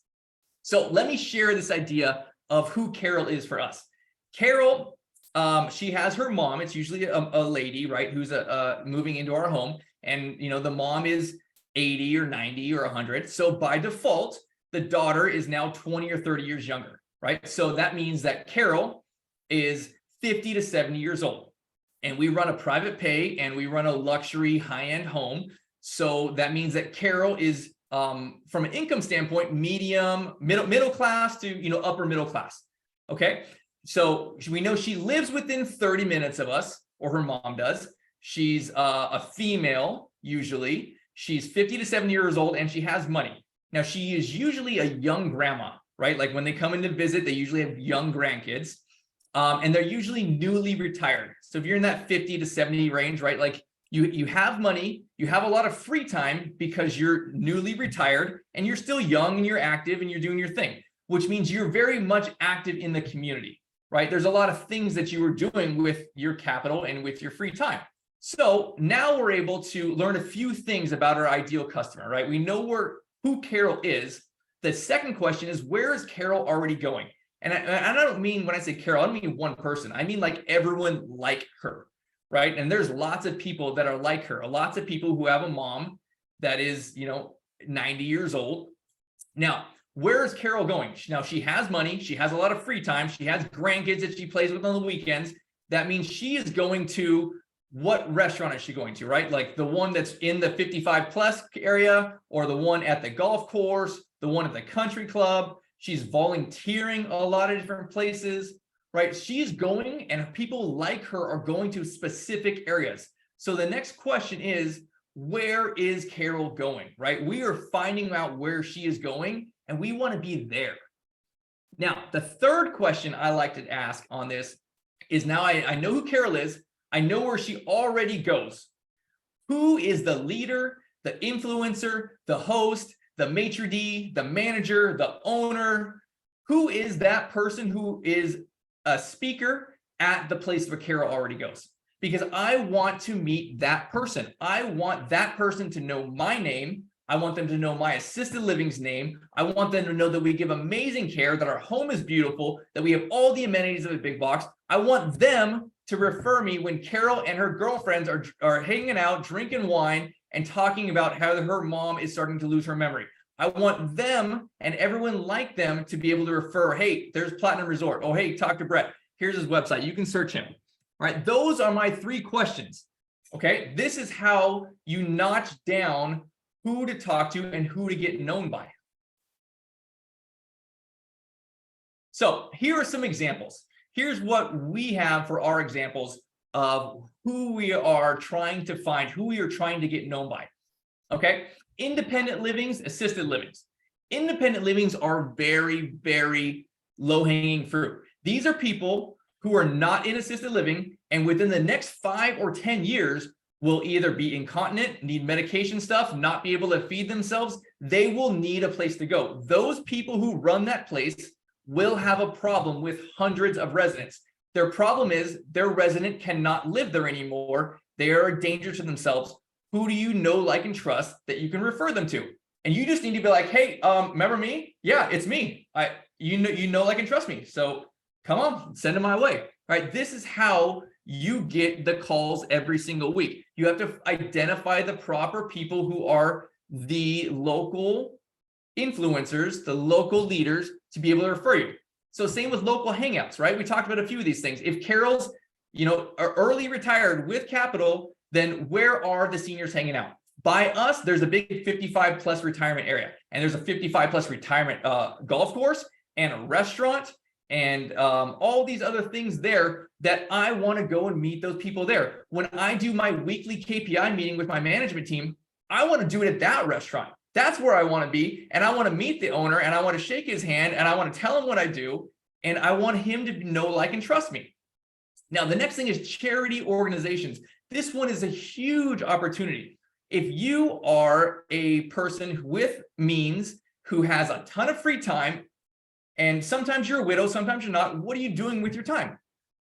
So let me share this idea of who Carol is for us. Carol, she has her mom. It's usually a lady, right, who's moving into our home. And, the mom is 80 or 90 or 100. So by default, the daughter is now 20 or 30 years younger, right? So that means that Carol is 50 to 70 years old. and we run a private pay and we run a luxury high-end home. So that means that Carol is from an income standpoint, medium, middle class to, you know, upper middle class. Okay. So we know she lives within 30 minutes of us, or her mom does. She's a female, usually. She's 50 to 70 years old and she has money. Now, she is usually a young grandma, right? Like when they come in to visit, they usually have young grandkids, and they're usually newly retired. So if you're in that 50 to 70 range, right? Like you have money, you have a lot of free time because you're newly retired and you're still young and you're active and you're doing your thing, which means you're very much active in the community, right? There's a lot of things that you are doing with your capital and with your free time. So now we're able to learn a few things about our ideal customer, right? We know who Carol is. The second question is, where is Carol already going? And I don't mean, when I say Carol, I don't mean one person. I mean like everyone like her, right? And there's lots of people that are like her. Lots of people who have a mom that is, you know, 90 years old. Now, where is Carol going? Now, she has money. She has a lot of free time. She has grandkids that she plays with on the weekends. That means she is going to, what restaurant is she going to, right? Like the one that's in the 55 plus area, or the one at the golf course, the one at the country club. She's volunteering a lot of different places, right? She's going, and people like her are going to specific areas. So the next question is, where is Carol going, right? We are finding out where she is going, and we want to be there. Now, the third question I like to ask on this is, now I know who Carol is. I know where she already goes. Who is the leader, the influencer, the host, the maitre d', the manager, the owner? Who is that person who is a speaker at the place where Carol already goes? Because I want to meet that person. I want that person to know my name. I want them to know my assisted living's name. I want them to know that we give amazing care, that our home is beautiful, that we have all the amenities of a big box. I want them to refer me when Carol and her girlfriends are hanging out, drinking wine, and talking about how her mom is starting to lose her memory. I want them and everyone like them to be able to refer, hey, there's Platinum Resort. Oh, hey, talk to Brett. Here's his website. You can search him. All right, those are my three questions. Okay, this is how you notch down who to talk to and who to get known by. So here are some examples. Here's what we have for our examples of who we are trying to find, who we are trying to get known by. Okay, independent livings, assisted livings. Independent livings are very, very low-hanging fruit. These are people who are not in assisted living, and within the next 5 or 10 years will either be incontinent, need medication stuff, not be able to feed themselves. They will need a place to go. Those people who run that place will have a problem with hundreds of residents. Their problem is their resident cannot live there anymore. They are a danger to themselves. Who do you know, like, and trust that you can refer them to? And you just need to be like, hey, remember me? Yeah, it's me. You know, like, and trust me. So come on, send them my way. All right, this is how you get the calls every single week. You have to identify the proper people who are the local influencers, the local leaders, to be able to refer you. So same with local hangouts, right? We talked about a few of these things. If Carol's, you know, are early retired with capital, then where are the seniors hanging out? By us, there's a big 55 plus retirement area, and there's a 55 plus retirement golf course and a restaurant and all these other things there that I want to go and meet those people there. When I do my weekly KPI meeting with my management team, I want to do it at that restaurant. That's where I want to be. And I want to meet the owner, and I want to shake his hand, and I want to tell him what I do. And I want him to know, like, and trust me. Now, the next thing is charity organizations. This one is a huge opportunity. If you are a person with means who has a ton of free time, and sometimes you're a widow, sometimes you're not, what are you doing with your time?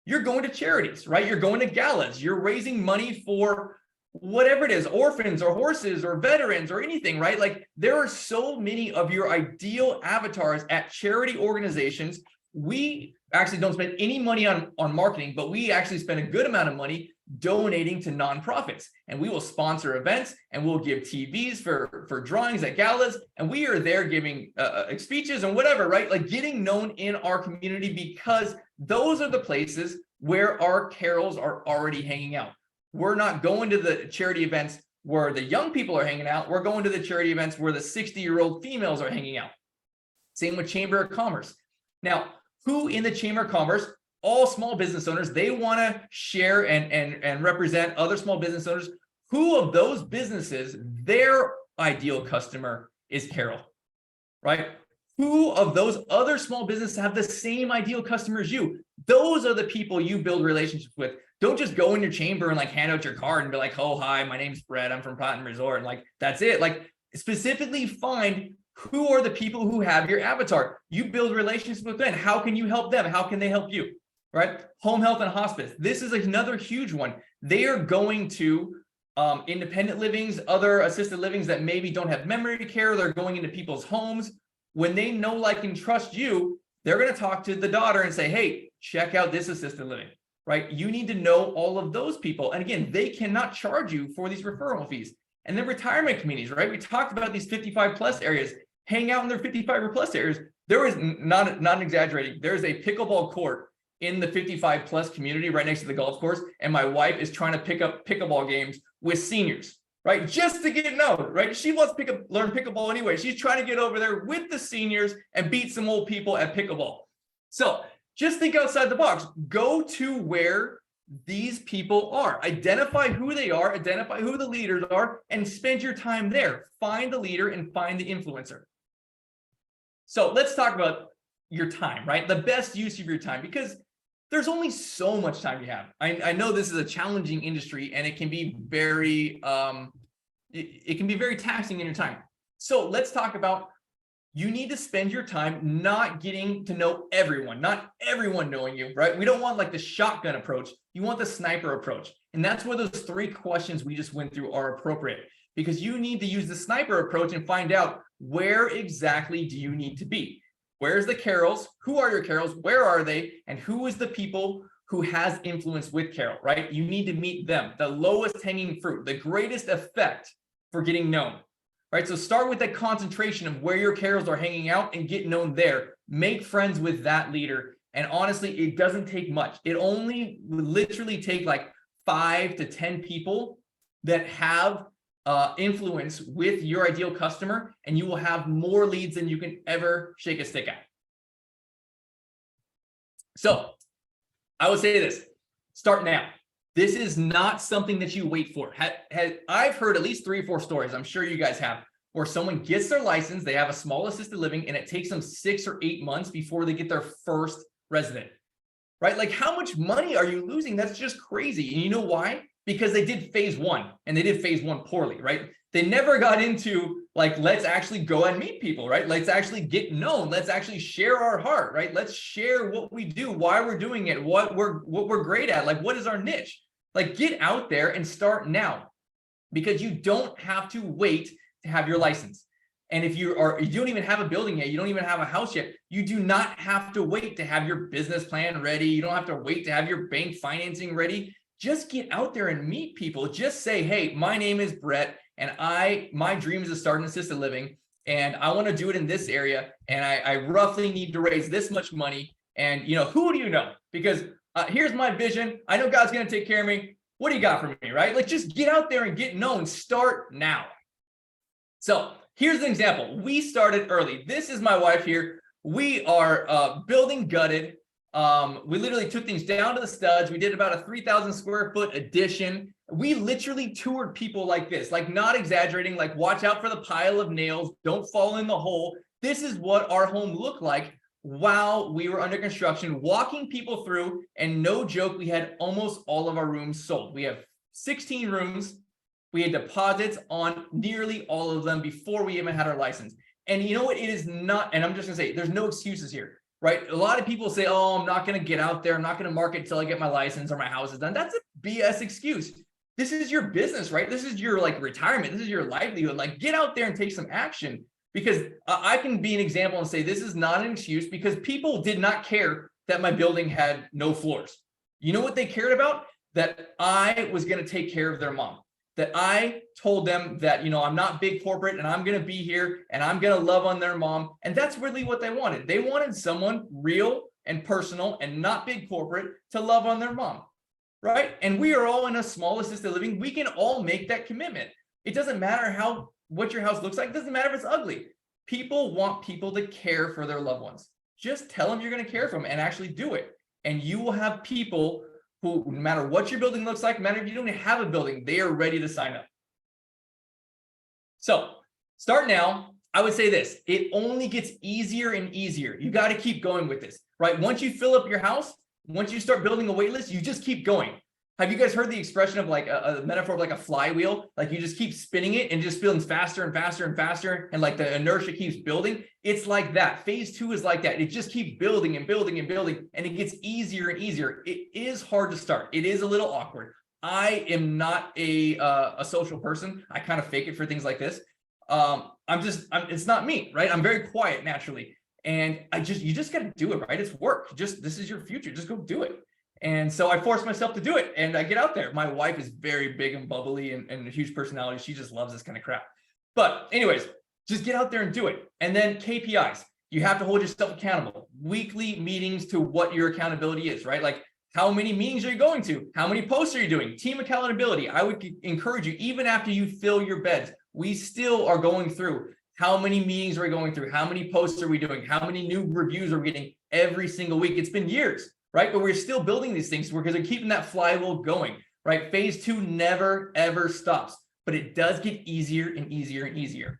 You're going to charities, right? You're going to galas. You're raising money for whatever it is, orphans or horses or veterans or anything, right? Like, there are so many of your ideal avatars at charity organizations. We actually don't spend any money on marketing, but we actually spend a good amount of money donating to nonprofits, and we will sponsor events, and we'll give TVs for drawings at galas, and we are there giving speeches and whatever, right? Like, getting known in our community, because those are the places where our carols are already hanging out. We're not going to the charity events where the young people are hanging out. We're going to the charity events where the 60-year-old females are hanging out. Same with Chamber of Commerce. Now, who in the Chamber of Commerce, all small business owners, they want to share and represent other small business owners. Who of those businesses, their ideal customer is Carol, right? Who of those other small businesses have the same ideal customer as you? Those are the people you build relationships with. Don't just go in your chamber and like hand out your card and be like, oh, hi, my name's Brett, I'm from Platinum Resort. And like, that's it. Like, specifically find who are the people who have your avatar. You build relationships with them. How can you help them? How can they help you? Right? Home health and hospice. This is another huge one. They are going to independent livings, other assisted livings that maybe don't have memory care. They're going into people's homes. When they know, like, and trust you, they're going to talk to the daughter and say, hey, check out this assisted living, right? You need to know all of those people. And again, they cannot charge you for these referral fees. And then retirement communities, right? We talked about these 55 plus areas. Hang out in their 55 or plus areas. There is not exaggerating. There's a pickleball court in the 55 plus community right next to the golf course. And my wife is trying to pick up pickleball games with seniors, right? Just to get known, right? She wants to learn pickleball anyway. She's trying to get over there with the seniors and beat some old people at pickleball. So just think outside the box. Go to where these people are. Identify who they are, identify who the leaders are, and spend your time there. Find the leader and find the influencer. So let's talk about your time, right? The best use of your time, because there's only so much time you have. I know this is a challenging industry and it can be very, it can be very taxing in your time. So let's talk about, you need to spend your time not getting to know everyone, not everyone knowing you, right? We don't want like the shotgun approach. You want the sniper approach. And that's where those 3 questions we just went through are appropriate, because you need to use the sniper approach and find out where exactly do you need to be? Where's the carols? Who are your carols? Where are they? And who is the people who has influence with Carol, right? You need to meet them, the lowest hanging fruit, the greatest effect for getting known, right? So start with that concentration of where your carols are hanging out and get known there. Make friends with that leader. And honestly, it doesn't take much. It only would literally take like 5 to 10 people that have influence with your ideal customer, and you will have more leads than you can ever shake a stick at. So I would say this, start now. This is not something that you wait for. I've heard at least 3 or 4 stories, I'm sure you guys have, where someone gets their license, they have a small assisted living, and it takes them 6 or 8 months before they get their first resident, right? Like, how much money are you losing? That's just crazy. And you know why? Because they did phase 1 and they did phase 1 poorly, right? They never got into like, let's actually go and meet people, right? Let's actually get known. Let's actually share our heart, right? Let's share what we do, why we're doing it, what we're great at, like, what is our niche? Like, get out there and start now, because you don't have to wait to have your license. And if you don't even have a building yet, you don't even have a house yet, you do not have to wait to have your business plan ready. You don't have to wait to have your bank financing ready. Just get out there and meet people. Just say, hey, my name is Brett, and my dream is to start an assisted living, and I want to do it in this area, and I roughly need to raise this much money. And who do you know? Because here's my vision. I know God's going to take care of me. What do you got for me, right? Like, just get out there and get known. Start now. So here's an example. We started early. This is my wife here. We are building gutted. We literally took things down to the studs. We did about a 3,000 square foot addition. We literally toured people like this, like, not exaggerating, like, watch out for the pile of nails. Don't fall in the hole. This is what our home looked like while we were under construction, walking people through. And no joke, we had almost all of our rooms sold. We have 16 rooms. We had deposits on nearly all of them before we even had our license. And you know what? It is not, and I'm just gonna say, there's no excuses here. Right? A lot of people say, oh, I'm not going to get out there. I'm not going to market until I get my license or my house is done. That's a BS excuse. This is your business, right? This is your like retirement. This is your livelihood. Like, get out there and take some action, because I can be an example and say, this is not an excuse, because people did not care that my building had no floors. You know what they cared about? That I was going to take care of their mom. That I told them that, I'm not big corporate and I'm going to be here and I'm going to love on their mom. And that's really what they wanted. They wanted someone real and personal and not big corporate to love on their mom, right? And we are all in a small assisted living. We can all make that commitment. It doesn't matter what your house looks like. It doesn't matter if it's ugly. People want people to care for their loved ones. Just tell them you're going to care for them and actually do it. And you will have people who, no matter what your building looks like, no matter if you don't even have a building, they are ready to sign up. So start now. I would say this, it only gets easier and easier. You got to keep going with this, right? Once you fill up your house, once you start building a wait list, you just keep going. Have you guys heard the expression of like a metaphor of like a flywheel? Like you just keep spinning it and just building faster and faster and faster. And like the inertia keeps building. It's like that. Phase 2 is like that. It just keeps building and building and building. And it gets easier and easier. It is hard to start. It is a little awkward. I am not a social person. I kind of fake it for things like this. It's not me, right? I'm very quiet naturally. And you just got to do it, right? It's work. This is your future. Just go do it. And so I force myself to do it and I get out there. My wife is very big and bubbly and a huge personality. She just loves this kind of crap. But anyways, just get out there and do it. And then KPIs, you have to hold yourself accountable. Weekly meetings to what your accountability is, right? Like how many meetings are you going to? How many posts are you doing? Team accountability. I would encourage you, even after you fill your beds, we still are going through how many meetings are we going through? How many posts are we doing? How many new reviews are we getting every single week? It's been years, right? But we're still building these things because they're keeping that flywheel going, right? Phase 2 never, ever stops, but it does get easier and easier and easier.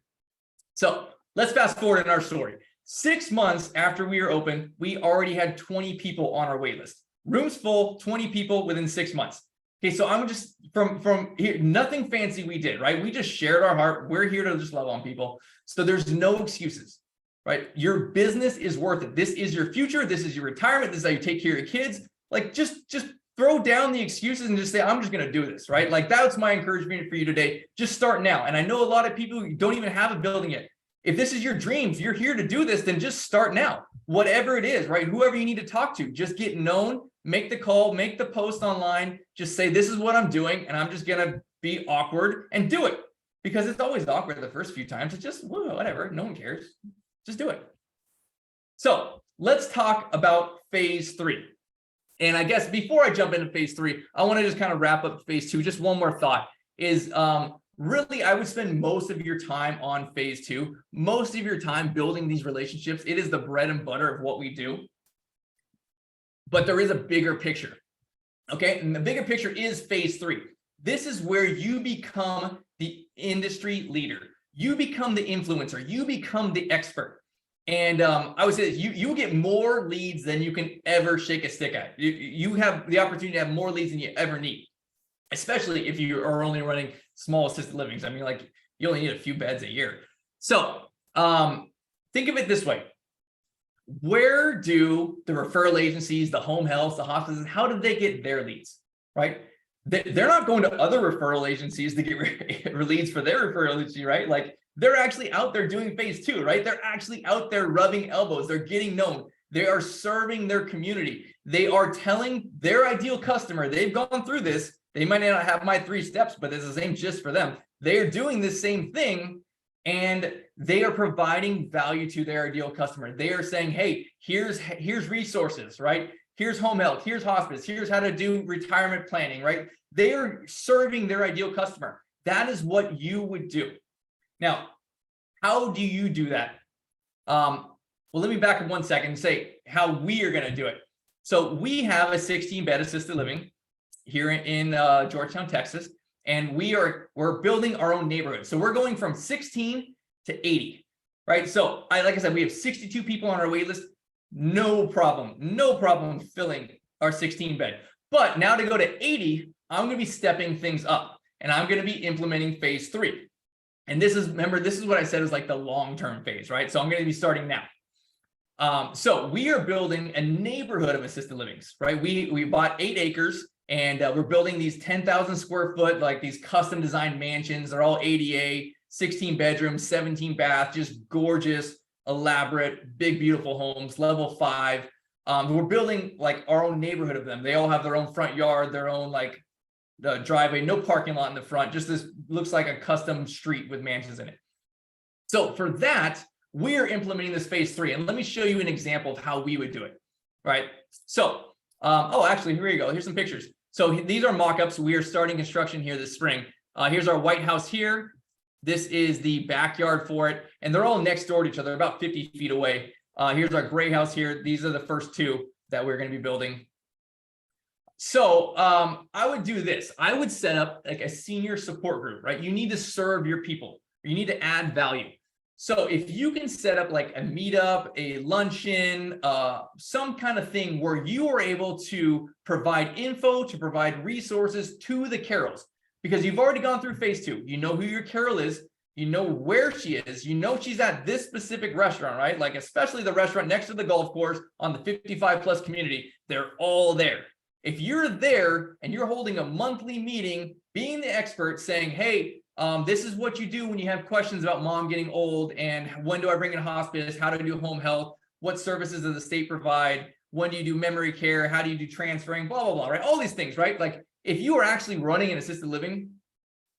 So let's fast forward in our story. 6 months after we were open, we already had 20 people on our wait list. Rooms full, 20 people within 6 months. Okay, so I'm just from here, nothing fancy we did, right? We just shared our heart. We're here to just love on people. So there's no excuses, right? Your business is worth it. This is your future. This is your retirement. This is how you take care of your kids. Like just throw down the excuses and just say, I'm just going to do this, right? Like that's my encouragement for you today. Just start now. And I know a lot of people who don't even have a building yet. If this is your dreams, you're here to do this, then just start now. Whatever it is, right? Whoever you need to talk to, just get known, make the call, make the post online, just say, this is what I'm doing. And I'm just going to be awkward and do it because it's always awkward the first few times. It's just whatever. No one cares. Just do it. So let's talk about phase 3. And I guess before I jump into phase 3, I want to just kind of wrap up phase 2. Just one more thought is, really, I would spend most of your time on phase 2, most of your time building these relationships. It is the bread and butter of what we do. But there is a bigger picture. Okay. And the bigger picture is phase 3. This is where you become the industry leader. You become the influencer. You become the expert. And I would say that you get more leads than you can ever shake a stick at. You have the opportunity to have more leads than you ever need, especially if you are only running small assisted livings. I mean, like you only need a few beds a year. So think of it this way. Where do the referral agencies, the home health, the hospices, how do they get their leads, right? They're not going to other referral agencies to get leads for their referral agency, right? Like they're actually out there doing phase 2, right? They're actually out there rubbing elbows. They're getting known. They are serving their community. They are telling their ideal customer, they've gone through this. They might not have my 3 steps, but it's the same gist for them. They are doing the same thing and they are providing value to their ideal customer. They are saying, hey, here's resources, right? Here's home health, here's hospice, here's how to do retirement planning, right? They are serving their ideal customer. That is what you would do. Now, how do you do that? Well, let me back up 1 second and say how we are going to do it. So we have a 16-bed assisted living here in Georgetown, Texas, and we're building our own neighborhood. So we're going from 16 to 80, right? So like I said, we have 62 people on our wait list. No problem filling our 16-bed. But now to go to 80, I'm going to be stepping things up and I'm going to be implementing phase 3. And this is what I said is like the long-term phase, right? So I'm going to be starting now. So we are building a neighborhood of assisted livings, right? We bought 8 acres and we're building these 10,000 square foot, like these custom designed mansions. They're all ADA, 16 bedrooms, 17 baths, just gorgeous, elaborate, big, beautiful homes, level 5. We're building like our own neighborhood of them. They all have their own front yard, their own like driveway, no parking lot in the front. Just this looks like a custom street with mansions in it. So for that, we're implementing this phase 3. And let me show you an example of how we would do it. right? So, oh, actually, here you go. Here's some pictures. So these are mock-ups. We are starting construction here this spring. Here's our White House here. This is the backyard for it. And they're all next door to each other, about 50 feet away. Here's our gray house here. These are the first two that we're going to be building. So I would do this. I would set up like a senior support group, right? You need to serve your people. You need to add value. So if you can set up like a meetup, a luncheon, some kind of thing where you are able to provide info, to provide resources to the Carols, because you've already gone through phase 2. You know who your Carol is. You know where she is. You know she's at this specific restaurant, right? Like especially the restaurant next to the golf course on the 55+ community. They're all there. If you're there and you're holding a monthly meeting, being the expert saying, hey, this is what you do when you have questions about mom getting old, and when do I bring in hospice? How do I do home health? What services does the state provide? When do you do memory care? How do you do transferring? Blah, blah, blah, right? All these things, right? Like if you are actually running an assisted living,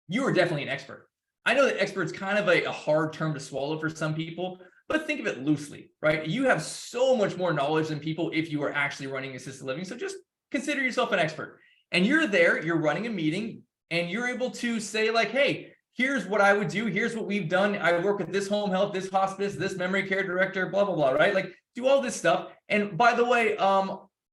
you are definitely an expert. I know that expert's kind of a hard term to swallow for some people, but think of it loosely, right? You have so much more knowledge than people if you are actually running assisted living. So just consider yourself an expert. And you're there, you're running a meeting, and you're able to say like, hey, here's what I would do. Here's what we've done. I work with this home health, this hospice, this memory care director, blah, blah, blah, right? Like do all this stuff. And by the way,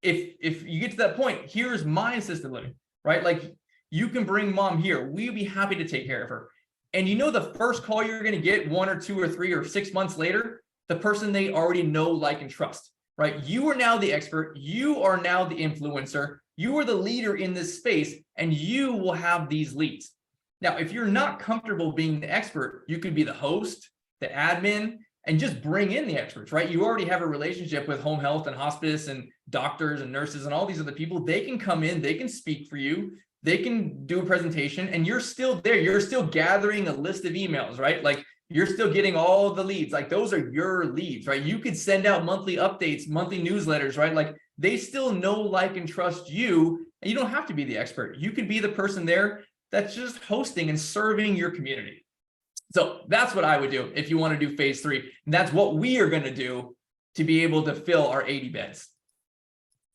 if you get to that point, here's my assisted living, right? Like you can bring mom here. We'd be happy to take care of her. And you know, the first call you're going to get 1 or 2 or 3 or 6 months later, the person they already know, like, and trust, right? You are now the expert. You are now the influencer. You are the leader in this space, and you will have these leads. Now, if you're not comfortable being the expert, you could be the host, the admin, and just bring in the experts, right? You already have a relationship with home health and hospice and doctors and nurses and all these other people. They can come in, they can speak for you, they can do a presentation, and you're still there. You're still gathering a list of emails, right? Like you're still getting all the leads. Like those are your leads, right? You could send out monthly updates, monthly newsletters, right? Like they still know, like, and trust you, and you don't have to be the expert. You could be the person there that's just hosting and serving your community. So that's what I would do if you want to do phase 3. And that's what we are going to do to be able to fill our 80 beds.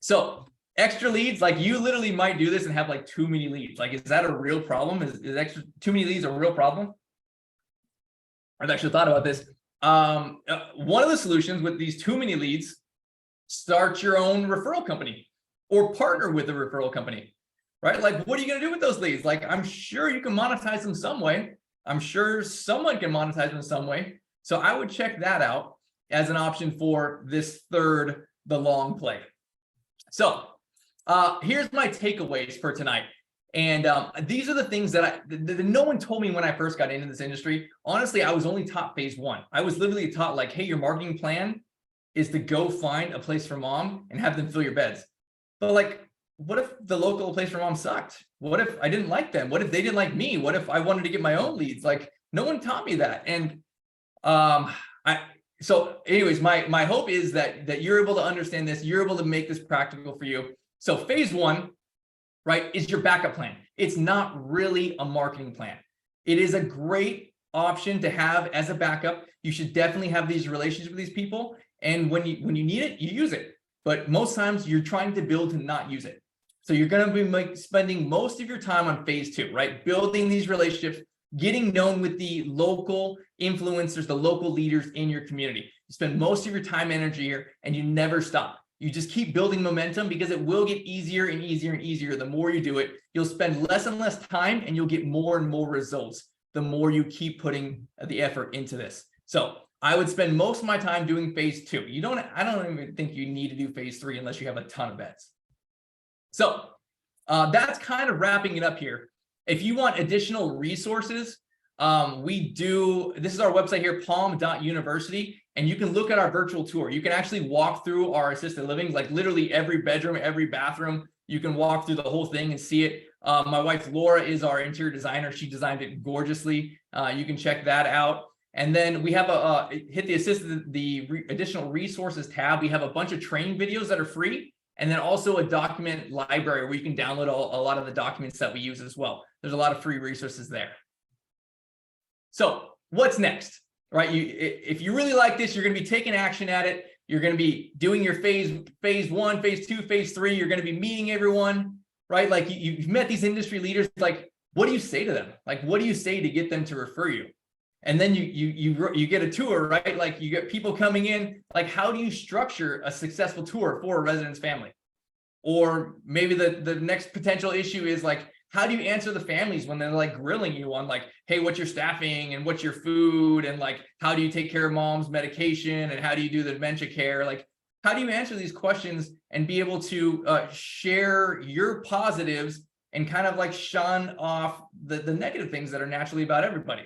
So extra leads, like you literally might do this and have like too many leads. Like, is that a real problem? Is extra too many leads a real problem? I've actually thought about this. One of the solutions with these too many leads, start your own referral company or partner with a referral company. Right? Like, what are you going to do with those leads? Like, I'm sure you can monetize them some way. I'm sure someone can monetize them some way. So I would check that out as an option for this third, the long play. So here's my takeaways for tonight. And these are the things that no one told me when I first got into this industry. Honestly, I was only taught phase 1. I was literally taught like, hey, your marketing plan is to go find a place for mom and have them fill your beds. But like, what if the local place for mom sucked? What if I didn't like them? What if they didn't like me? What if I wanted to get my own leads? Like no one taught me that. And so anyways, my hope is that you're able to understand this, you're able to make this practical for you. So phase 1, right, is your backup plan. It's not really a marketing plan. It is a great option to have as a backup. You should definitely have these relationships with these people. And when you need it, you use it. But most times you're trying to build to not use it. So you're going to be spending most of your time on phase 2, right? Building these relationships, getting known with the local influencers, the local leaders in your community. You spend most of your time and energy here, and you never stop. You just keep building momentum because it will get easier and easier and easier. The more you do it, you'll spend less and less time, and you'll get more and more results the more you keep putting the effort into this. So I would spend most of my time doing phase 2. I don't even think you need to do phase 3 unless you have a ton of beds. So that's kind of wrapping it up here. If you want additional resources, this is our website here, palm.university, and you can look at our virtual tour. You can actually walk through our assisted living, like literally every bedroom, every bathroom. You can walk through the whole thing and see it. My wife, Laura, is our interior designer. She designed it gorgeously. You can check that out. And then we have hit the additional resources tab. We have a bunch of training videos that are free. And then also a document library where you can download a lot of the documents that we use as well. There's a lot of free resources there. So what's next, right? If you really like this, you're going to be taking action at it. You're going to be doing your phase 1, phase 2, phase 3. You're going to be meeting everyone, right? Like you've met these industry leaders. Like, what do you say to them? Like, what do you say to get them to refer you? And then you get a tour, right? Like you get people coming in. Like, how do you structure a successful tour for a resident's family? Or maybe the next potential issue is like, how do you answer the families when they're like grilling you on like, hey, what's your staffing and what's your food? And like, how do you take care of mom's medication? And how do you do the dementia care? Like, how do you answer these questions and be able to share your positives and kind of like shun off the negative things that are naturally about everybody?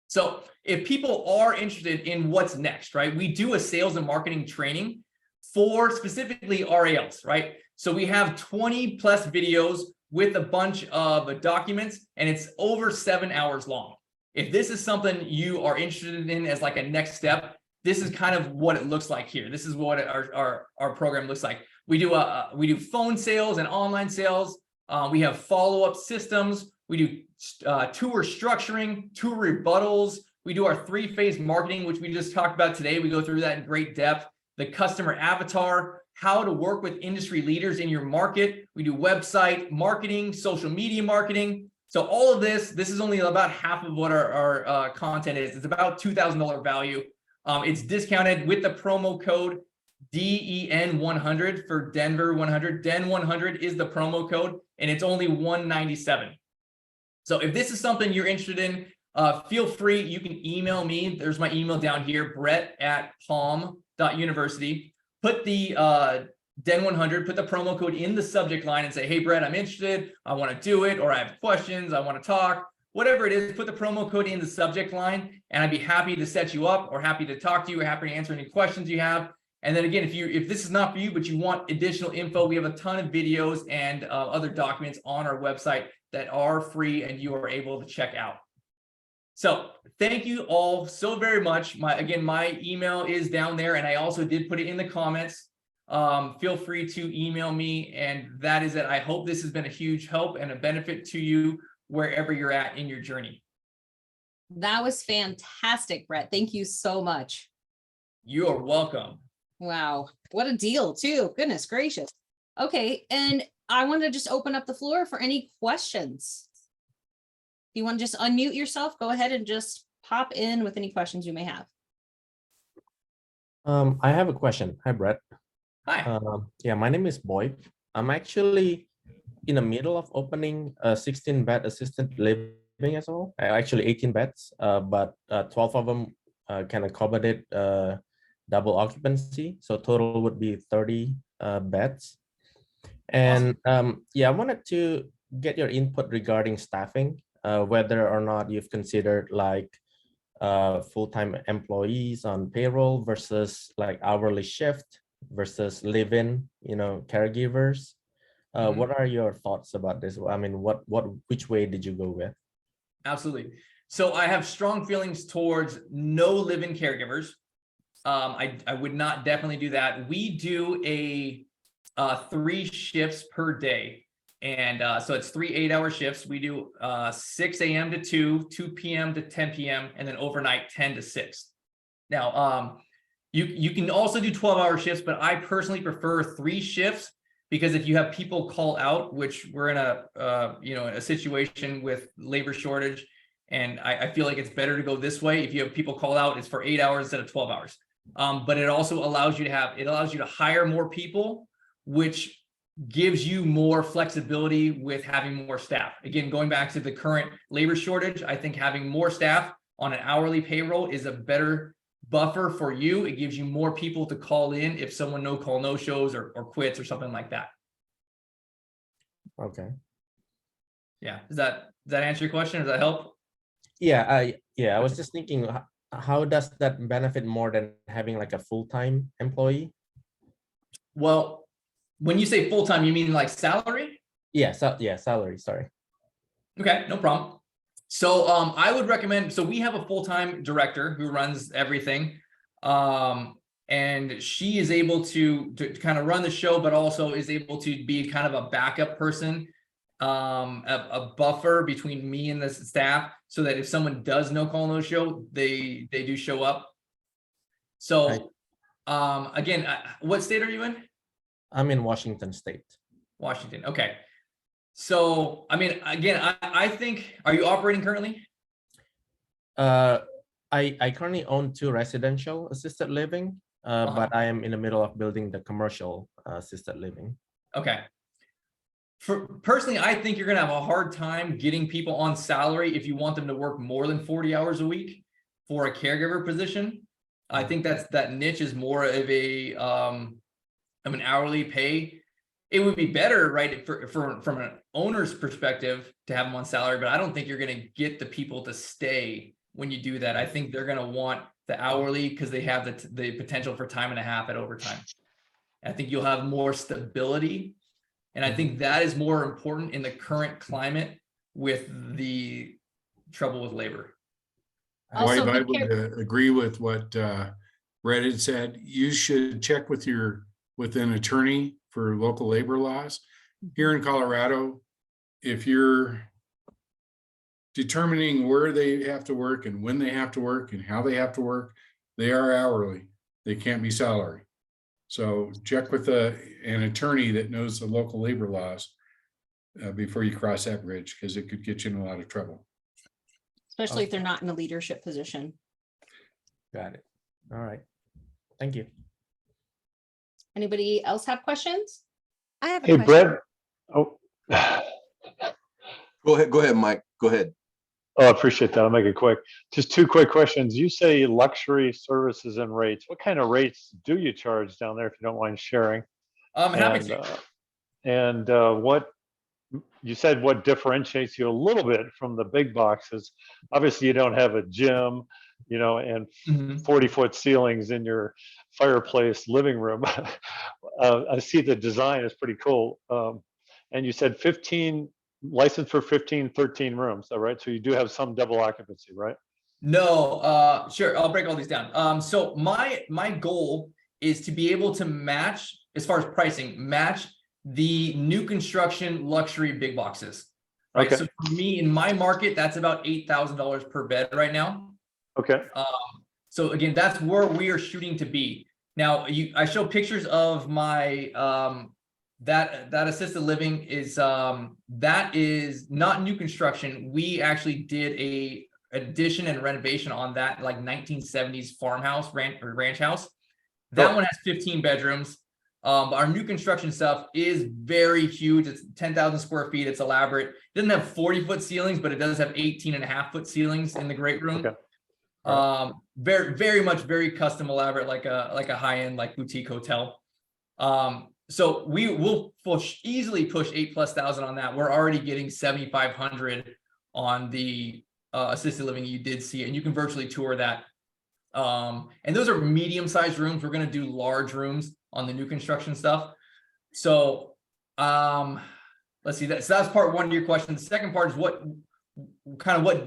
So if people are interested in what's next, right, we do a sales and marketing training for specifically RALs, right? So we have 20 plus videos with a bunch of documents, and it's over 7 hours long. If this is something you are interested in as like a next step, this is kind of what it looks like here. This is what our program looks like. We do phone sales and online sales. We have follow-up systems. We do tour structuring, tour rebuttals. We do our 3-phase marketing, which we just talked about today. We go through that in great depth. The customer avatar, how to work with industry leaders in your market. We do website marketing, social media marketing. So all of this is only about half of what our content is. It's about $2,000 value. It's discounted with the promo code DEN100 for Denver 100. DEN100 is the promo code, and it's only $197. So if this is something you're interested in, feel free. You can email me. There's my email down here, brett@palm.university. Put the DEN100, put the promo code in the subject line and say, hey, Brett, I'm interested. I want to do it, or I have questions. I want to talk. Whatever it is, put the promo code in the subject line, and I'd be happy to set you up, or happy to talk to you, or happy to answer any questions you have. And then again, if this is not for you, but you want additional info, we have a ton of videos and other documents on our website that are free and you are able to check out. So thank you all so very much. My email is down there, and I also did put it in the comments. Feel free to email me, and that is it. I hope this has been a huge help and a benefit to you wherever you're at in your journey. That was fantastic, Brett. Thank you so much. You are welcome. Wow. What a deal too. Goodness gracious. Okay. And I want to just open up the floor for any questions. If you want to just unmute yourself, go ahead and just pop in with any questions you may have. I have a question. Hi, Brett. Hi. Yeah, my name is Boyd. I'm actually in the middle of opening a 16-bed assisted living as well. Actually 18 beds, but 12 of them can accommodate double occupancy. So total would be 30 beds. And yeah, I wanted to get your input regarding staffing, whether or not you've considered like full-time employees on payroll versus like hourly shift versus live-in, caregivers. What are your thoughts about this? I mean, which way did you go with? Absolutely. So I have strong feelings towards no live-in caregivers. I would not definitely do that. We do a 3 shifts per day. And so it's 3 8-hour shifts. We do 6 a.m. to 2, 2 p.m. to 10 p.m., and then overnight 10 to 6. Now, you can also do 12-hour shifts, but I personally prefer 3 shifts, because if you have people call out, which we're in a situation with labor shortage, and I feel like it's better to go this way. If you have people call out, it's for 8 hours instead of 12 hours. But it also allows you to hire more people, which gives you more flexibility with having more staff. Again, going back to the current labor shortage, I think having more staff on an hourly payroll is a better buffer for you. It gives you more people to call in if someone no shows or quits or something like that. Okay. Yeah. Does that answer your question? Does that help? Yeah, I was just thinking, how does that benefit more than having like a full-time employee? Well, when you say full-time, you mean like salary? Yeah, salary, sorry. Okay, no problem. So I would recommend, so we have a full-time director who runs everything. And she is able to kind of run the show, but also is able to be kind of a backup person, a buffer between me and the staff, so that if someone does no show, they do show up. So Again, what state are you in? I'm in Washington State. Washington. Okay. So, I mean, again, I think, are you operating currently? I currently own 2 residential assisted living, but I am in the middle of building the commercial assisted living. Okay. Personally, I think you're going to have a hard time getting people on salary if you want them to work more than 40 hours a week for a caregiver position. I think that niche is more of an hourly pay. It would be better, right, from an owner's perspective to have them on salary, but I don't think you're going to get the people to stay when you do that. I think they're going to want the hourly because they have the potential for time and a half at overtime. I think you'll have more stability. And I think that is more important in the current climate with the trouble with labor. Also, I the would agree with what Brett had said. You should check with an attorney for local labor laws. Here in Colorado, if you're determining where they have to work and when they have to work and how they have to work, they are hourly. They can't be salary. So check with an attorney that knows the local labor laws before you cross that bridge, because it could get you in a lot of trouble. especially if they're not in a leadership position. Got it. All right. Thank you. Anybody else have questions? I have a Hey, question. Brett. Oh, Go ahead, Mike. Go ahead. I appreciate that. I'll make it quick. Just 2 quick questions. You say luxury services and rates. What kind of rates do you charge down there, if you don't mind sharing? I'm happy And, to. what you said, what differentiates you a little bit from the big boxes? Obviously, you don't have a gym, and 40-foot ceilings in your fireplace living room. I see the design is pretty cool. And you said 15 licensed for 13 rooms. All right. So you do have some double occupancy, right? No, sure. I'll break all these down. So my goal is to be able to match, as far as pricing, match the new construction luxury big boxes. Right. Okay. So for me, in my market, that's about $8,000 per bed right now. Okay. So again, that's where we are shooting to be. Now, I show pictures of my that assisted living is that is not new construction. We actually did a addition and renovation on that, like 1970s farmhouse ranch house. That one has 15 bedrooms. But our new construction stuff is very huge. It's 10,000 square feet. It's elaborate. It doesn't have 40-foot ceilings, but it does have 18.5-foot ceilings in the great room. Okay. Very much very custom, elaborate, like a high-end, like boutique hotel. So we will easily push 8,000+ on that. We're already getting 7,500 on the assisted living you did see, and you can virtually tour that. And those are medium-sized rooms. We're going to do large rooms on the new construction stuff. So let's see that. So that's part one of your question. The second part is what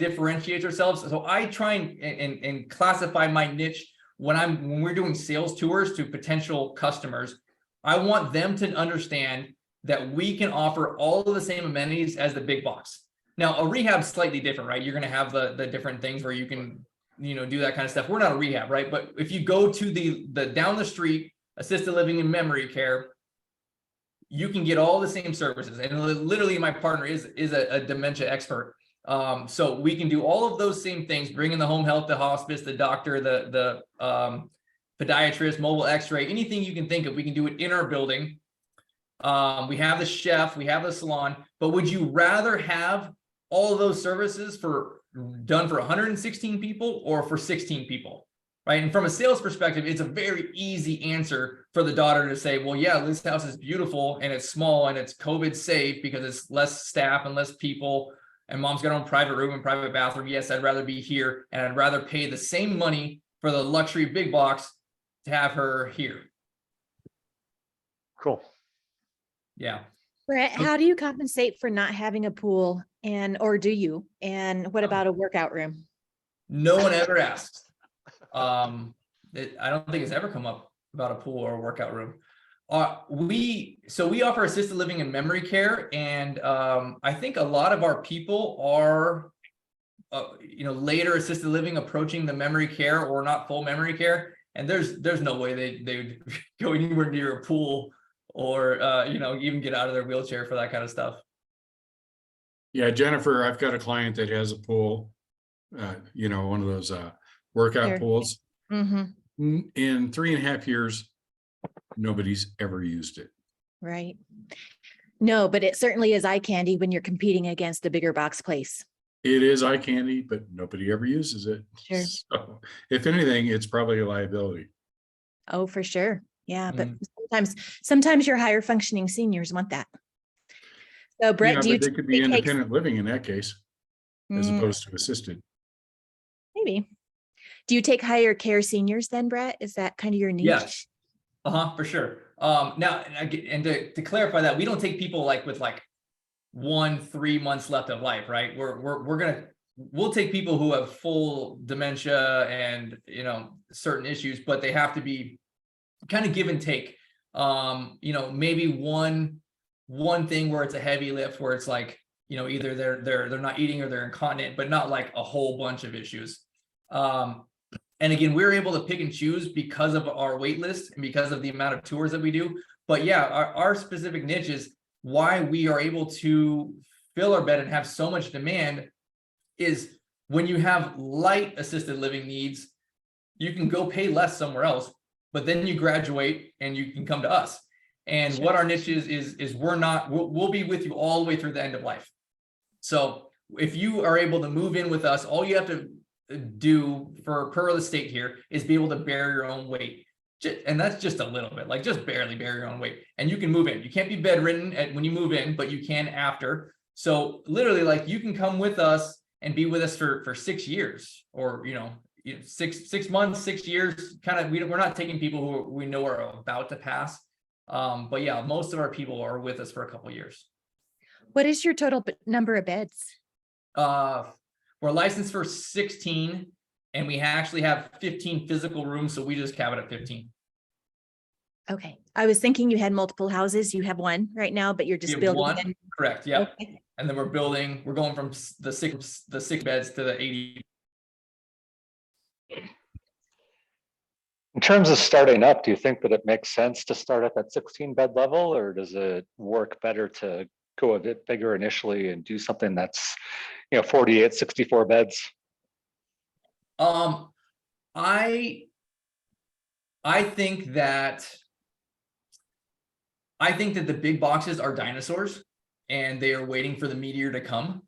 differentiates ourselves. So I try and classify my niche when we're doing sales tours to potential customers. I want them to understand that we can offer all of the same amenities as the big box. Now, a rehab's slightly different, right? You're going to have the different things where you can, do that kind of stuff. We're not a rehab, right? But if you go to the down the street assisted living and memory care, you can get all the same services. And literally, my partner is a dementia expert. So we can do all of those same things, bring in the home health, the hospice, the doctor, the podiatrist, mobile x-ray, anything you can think of, we can do it in our building. We have the chef, we have the salon, but would you rather have all of those services done for 116 people or for 16 people? Right. And from a sales perspective, it's a very easy answer for the daughter to say, well, yeah, this house is beautiful and it's small and it's COVID safe because it's less staff and less people. And mom's got her own private room and private bathroom. Yes, I'd rather be here, and I'd rather pay the same money for the luxury big box to have her here. Cool. Yeah. Brett, how do you compensate for not having a pool, or do you? And what about a workout room? No one ever asks. I don't think it's ever come up about a pool or a workout room. We offer assisted living and memory care, and I think a lot of our people are, later assisted living approaching the memory care or not full memory care. And there's no way they would go anywhere near a pool or you know, even get out of their wheelchair for that kind of stuff. Yeah, Jennifer, I've got a client that has a pool, you know, one of those workout Sure. pools. Mm-hmm. In 3.5 years, nobody's ever used it. Right. No, but it certainly is eye candy when you're competing against a bigger box place. It is eye candy, but nobody ever uses it. Sure. So if anything, it's probably a liability. Oh, for sure. Yeah, but sometimes your higher functioning seniors want that. So Brett, Yeah, do you but they could be take- independent living in that case, as Mm, opposed to assisted. maybe. Do you take higher care seniors then, Brett? Is that kind of your niche? Yes. For sure. Now, and to clarify that, we don't take people like with like 3 months left of life, right? We'll take people who have full dementia and, you know, certain issues, but they have to be kind of give and take. You know, maybe one thing where it's a heavy lift where it's like, you know, either they're not eating or they're incontinent, but not like a whole bunch of issues. And again, we're able to pick and choose because of our wait list and because of the amount of tours that we do. But yeah, our specific niche is why we are able to fill our bed and have so much demand is when you have light assisted living needs, you can go pay less somewhere else, but then you graduate and you can come to us. And what our niche is we'll be with you all the way through the end of life. So if you are able to move in with us, all you have to do per the state here is be able to bear your own weight. And that's just a little bit, like just barely bear your own weight. And you can move in. You can't be bedridden when you move in, but you can after. So literally, like, you can come with us and be with us for 6 years, or, you know, 6 months, 6 years, kind of. We're not taking people who we know are about to pass. But yeah, most of our people are with us for a couple of years. What is your total number of beds? We're licensed for 16, and we actually have 15 physical rooms, so we just cap it at 15. Okay. I was thinking you had multiple houses. You have one right now, but you're just building one. in. Correct. Yeah. Okay. And then we're going from the six beds to the 80. In terms of starting up, do you think that it makes sense to start at that 16 bed level, or does it work better to go a bit bigger initially and do something that's, you know, 48, 64 beds? I think that the big boxes are dinosaurs and they are waiting for the meteor to come.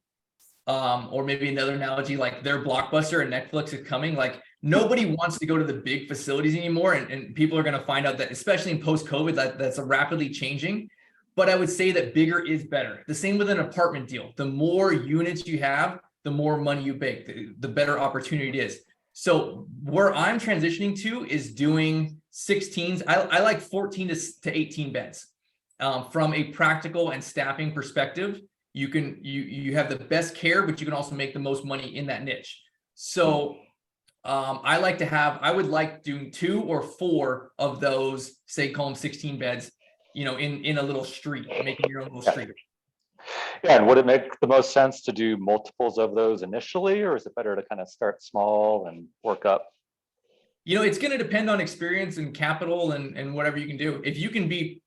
Or maybe another analogy, like they're Blockbuster and Netflix is coming. Like, nobody wants to go to the big facilities anymore. And people are going to find out that, especially in post-COVID, that's rapidly changing. But I would say that bigger is better. The same with an apartment deal. The more units you have, the more money you make, the better opportunity it is. So where I'm transitioning to is doing 16s. I like 14 to 18 beds. From a practical and staffing perspective, you have the best care, but you can also make the most money in that niche. So I would like doing 2 or 4 of those, say, call them 16 beds, you know, in a little street, making your own little street. Yeah, and would it make the most sense to do multiples of those initially, or is it better to kind of start small and work up? You know, it's going to depend on experience and capital and whatever you can do. If you can be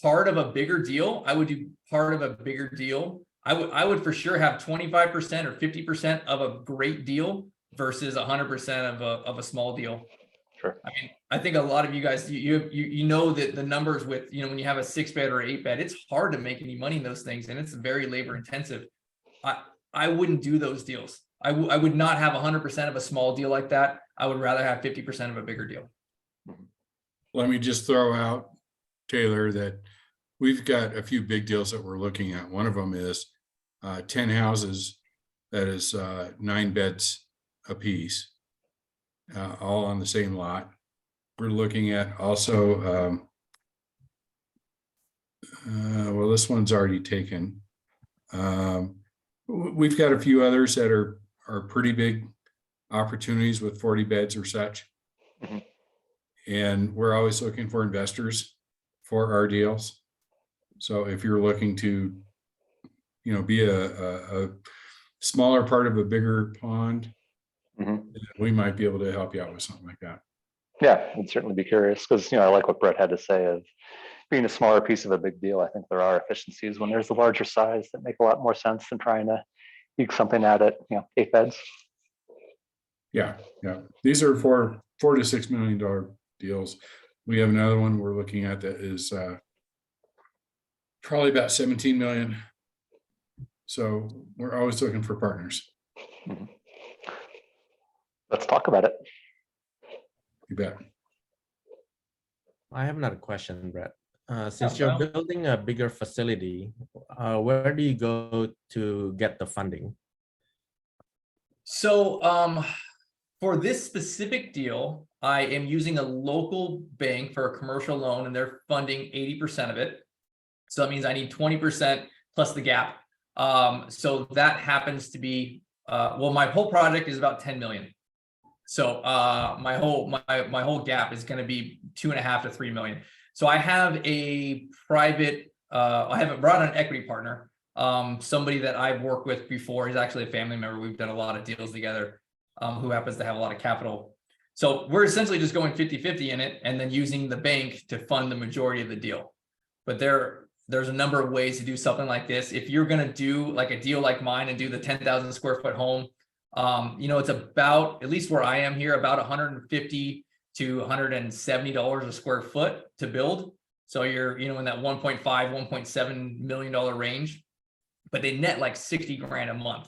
part of a bigger deal, I would do part of a bigger deal. I would for sure have 25% or 50% of a great deal versus 100% of a small deal. Sure. I mean, I think a lot of you guys, you know that the numbers with, you know, when you have a 6 bed or 8 bed, it's hard to make any money in those things, and it's very labor intensive. I wouldn't do those deals. I would not have 100% of a small deal like that. I would rather have 50% of a bigger deal. Let me just throw out, Taylor, that we've got a few big deals that we're looking at. One of them is 10 houses that is 9 beds apiece, all on the same lot. We're looking at also, well, this one's already taken. We've got a few others that are pretty big opportunities with 40 beds or such. Mhm. And we're always looking for investors for our deals. So if you're looking to, you know, be a smaller part of a bigger pond, Mhm. we might be able to help you out with something like that. Yeah, I'd certainly be curious because, I like what Brett had to say of being a smaller piece of a big deal. I think there are efficiencies when there's a larger size that make a lot more sense than trying to eke something out at, 8 beds. Yeah. These are $4 to $6 million deals. We have another one we're looking at that is probably about 17 million. So we're always looking for partners. Let's talk about it. You bet. I have another question, Brett. Since you're building a bigger facility, where do you go to get the funding? So for this specific deal, I am using a local bank for a commercial loan, and they're funding 80% of it. So that means I need 20% plus the gap. So that happens to be well, my whole project is about 10 million. So my whole gap is going to be 2.5 to 3 million. So I have a private, I haven't brought an equity partner, somebody that I've worked with before. He's actually a family member. We've done a lot of deals together, who happens to have a lot of capital. So we're essentially just going 50-50 in it and then using the bank to fund the majority of the deal. But there's a number of ways to do something like this. If you're going to do like a deal like mine and do the 10,000 square foot home, it's about, at least where I am here, about $150 to $170 a square foot to build. So you're, in that 1.5, $1.7 million range, but they net like 60 grand a month.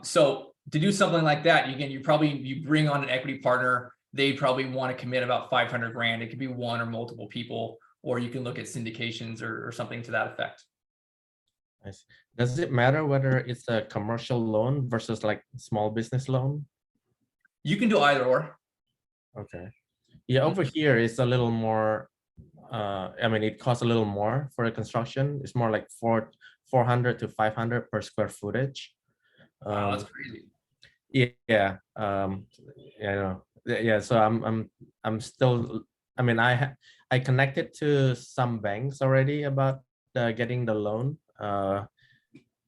So to do something like that, you bring on an equity partner, they probably want to commit about 500 grand. It could be one or multiple people, or you can look at syndications or something to that effect. Nice. Does it matter whether it's a commercial loan versus like small business loan? You can do either or. Okay. Yeah, over here it's a little more, it costs a little more for the construction. It's more like 400 to 500 per square footage. Wow, that's crazy. Yeah. Yeah. So I'm still, I connected to some banks already about getting the loan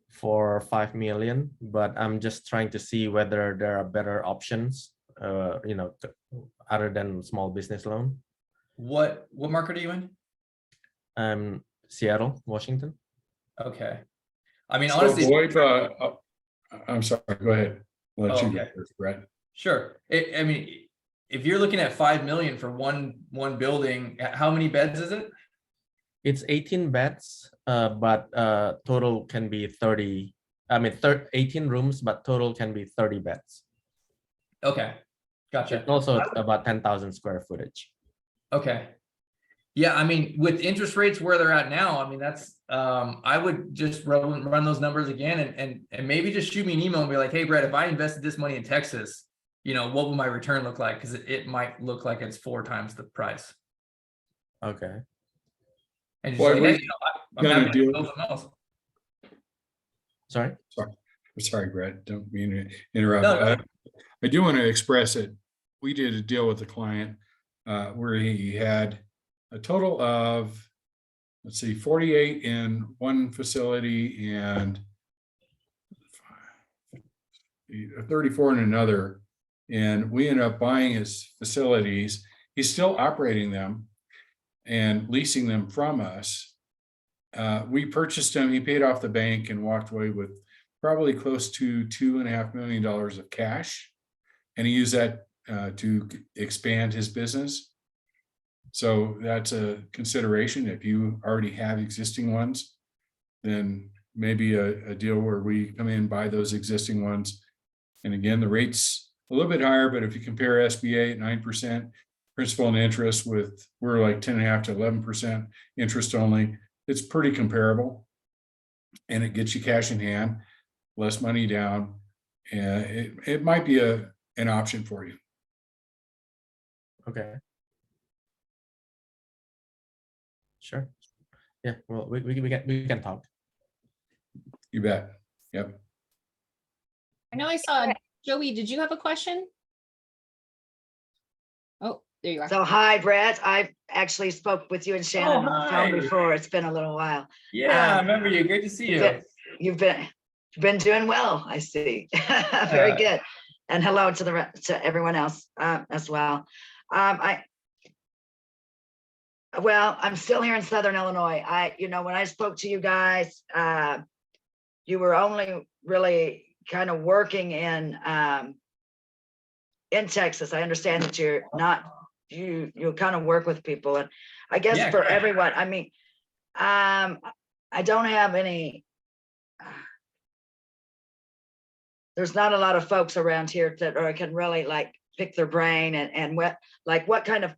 for 5 million, but I'm just trying to see whether there are better options, other than small business loan. What market are you in? Seattle, Washington. Okay. Honestly, VoIP, I'm sorry, go ahead. I'll let you go first, Brett. Sure. If you're looking at 5 million for one building, how many beds is it? It's 18 beds, but total can be 30. 18 rooms, but total can be 30 beds. Okay, gotcha. It's also about 10,000 square footage. Okay. Yeah, with interest rates where they're at now, that's I would just run those numbers again and maybe just shoot me an email and be like, hey Brett, if I invested this money in Texas, what will my return look like? Because it might look like it's 4 times the price. Okay. And just say, hey, I'm happy to build something else. Sorry, Brett. Don't mean to interrupt. No. I do want to express that we did a deal with a client where he had a total of, 48 in one facility and 34 in another. And we ended up buying his facilities. He's still operating them and leasing them from us. We purchased them. He paid off the bank and walked away with probably close to $2.5 million of cash. And he used that to expand his business. So that's a consideration. If you already have existing ones, then maybe a deal where we come in, buy those existing ones. And again, the rate's a little bit higher, but if you compare SBA at 9% principal and interest with, we're like 10.5 to 11% interest only, it's pretty comparable. And it gets you cash in hand, less money down. And it might be an option for you. Okay. Sure. Yeah. Well, we can talk. You bet. Yep. I know I saw Joey. Did you have a question? Oh, there you are. So hi, Brett. I've actually spoke with you and Shannon on the phone before. It's been a little while. Yeah, I remember you. Great to see you. You've been doing well, I see. Very good. And hello to to everyone else as well. Well, I'm still here in Southern Illinois. When I spoke to you guys, you were only really kind of working in Texas. I understand that you're not, you kind of work with people, and I guess Yeah, for correct. everyone, I mean, I don't have any, there's not a lot of folks around here that or I can really like pick their brain and what kind of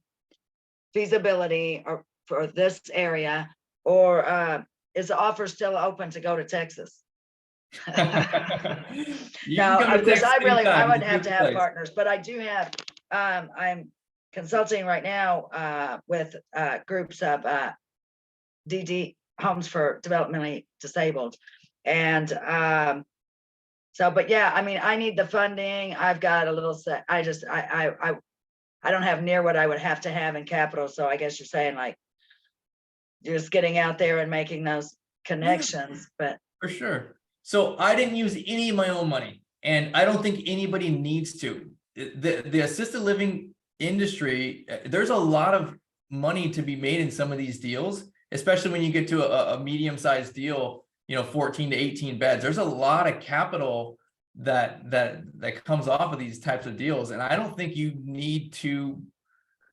feasibility or for this area, or is the offer still open to go to Texas? You can No, come to because Texas I anytime. wouldn't It's a have to beautiful have place. partners, but I do have, I'm consulting right now with groups of DD homes for developmentally disabled. And so, but yeah, I mean, I need the funding. I've got a little set. I don't have near what I would have to have in capital. So I guess you're saying like, you're just getting out there and making those connections, but For sure. So I didn't use any of my own money, and I don't think anybody needs to. The assisted living industry, there's a lot of money to be made in some of these deals, especially when you get to a medium-sized deal, 14 to 18 beds. There's a lot of capital that comes off of these types of deals, and I don't think you need to.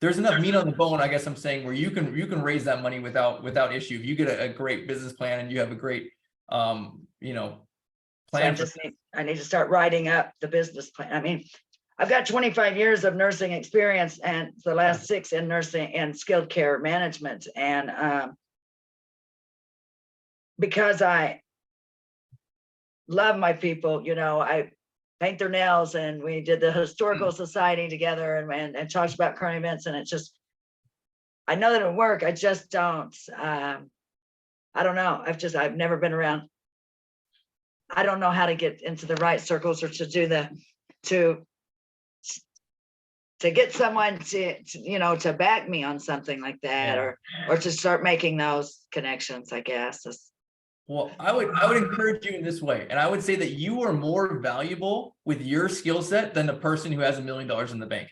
There's enough meat on the bone, I guess I'm saying, where you can raise that money without issue. If you get a great business plan and you have a great so plan. I need to start writing up the business plan. I mean, I've got 25 years of nursing experience and the last 6 in nursing and skilled care management. And because I love my people, I paint their nails, and we did the historical society together and talked about current events. And it's just, I know that it'll work. I just don't, I don't know. I've never been around. I don't know how to get into the right circles or to do to get someone to back me on something like that, Yeah. or to start making those connections, I guess. Well, I would encourage you in this way, and I would say that you are more valuable with your skill set than the person who has $1 million in the bank.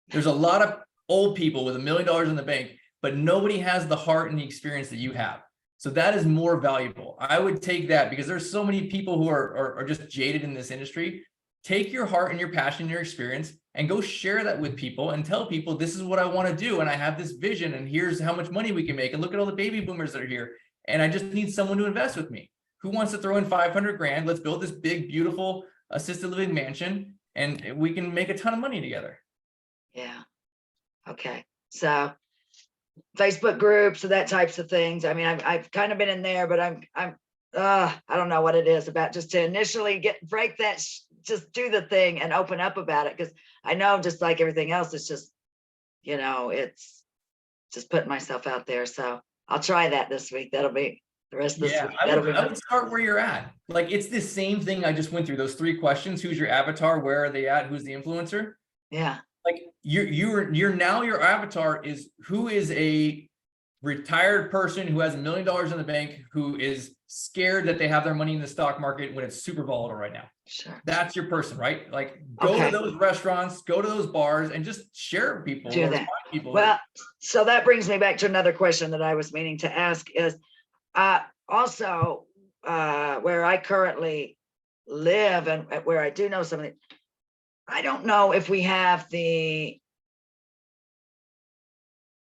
There's a lot of old people with $1 million in the bank, but nobody has the heart and the experience that you have. So that is more valuable. I would take that, because there's so many people who are just jaded in this industry. Take your heart and your passion and your experience and go share that with people and tell people, this is what I want to do, and I have this vision, and here's how much money we can make, and look at all the baby boomers that are here, and I just need someone to invest with me. Who wants to throw in 500 grand? Let's build this big, beautiful assisted living mansion, and we can make a ton of money together. Yeah. Okay. So Facebook groups and that types of things. I mean, I've kind of been in there, but I don't know what it is about, just to initially break that, just do the thing and open up about it. Cause I know, just like everything else, it's just, it's just putting myself out there. So I'll try that this week. That'll be the rest of this week. I would start where you're at. Like, it's the same thing I just went through, those 3 questions. Who's your avatar? Where are they at? Who's the influencer? Yeah. Like, you're now, your avatar is who is a retired person who has $1 million in the bank, who is scared that they have their money in the stock market when it's super volatile right now. Sure. That's your person, right? Like, go to those restaurants, go to those bars, and just share with people. Do that. Well, so that brings me back to another question that I was meaning to ask is, also, where I currently live and where I do know somebody, I don't know if we have the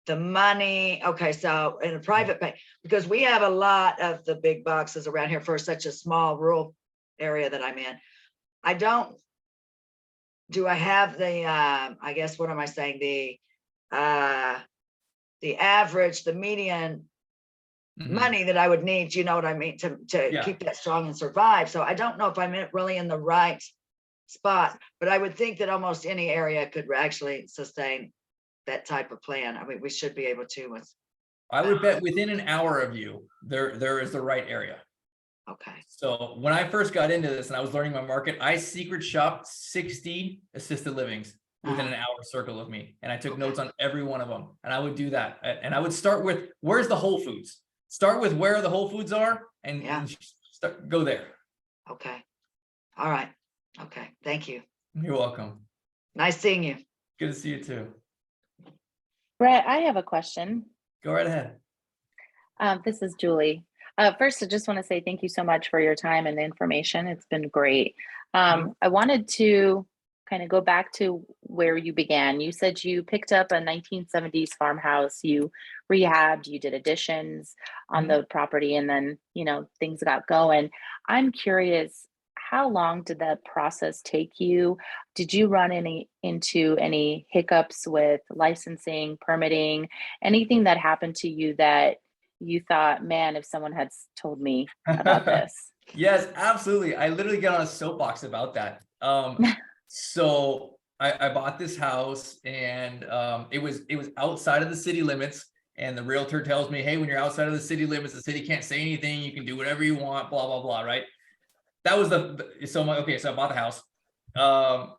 money. Okay, so in a private bank, because we have a lot of the big boxes around here for such a small rural area that I'm in. Do I have the, I guess, what am I saying? The average, the median money that I would need, you know what I mean, to keep that strong and survive. So I don't know if I'm really in the right spot, but I would think that almost any area could actually sustain that type of plan. I mean, we should be able to. I would bet within an hour of you, there is the right area. Okay. So when I first got into this and I was learning my market, I secret shopped 60 assisted livings within an hour circle of me. And I took notes on every one of them. And I would do that. And I would start with, where's the Whole Foods? Start with where the Whole Foods are and go there. Okay. All right. Okay. Thank you. You're welcome. Nice seeing you. Good to see you too. Brett, I have a question. Go right ahead. This is Julie. First, I just want to say thank you so much for your time and the information. It's been great. I wanted to kind of go back to where you began. You said you picked up a 1970s farmhouse, you rehabbed, you did additions on the property, and then, you know, things got going. I'm curious, how long did that process take you? Did you run into any hiccups with licensing, permitting, anything that happened to you that you thought, man, if someone had told me about this? Yes, absolutely. I literally get on a soapbox about that. So I bought this house, and it was outside of the city limits. And the realtor tells me, hey, when you're outside of the city limits, the city can't say anything. You can do whatever you want, blah, blah, blah, right? That was so I'm like, okay, so I bought the house. So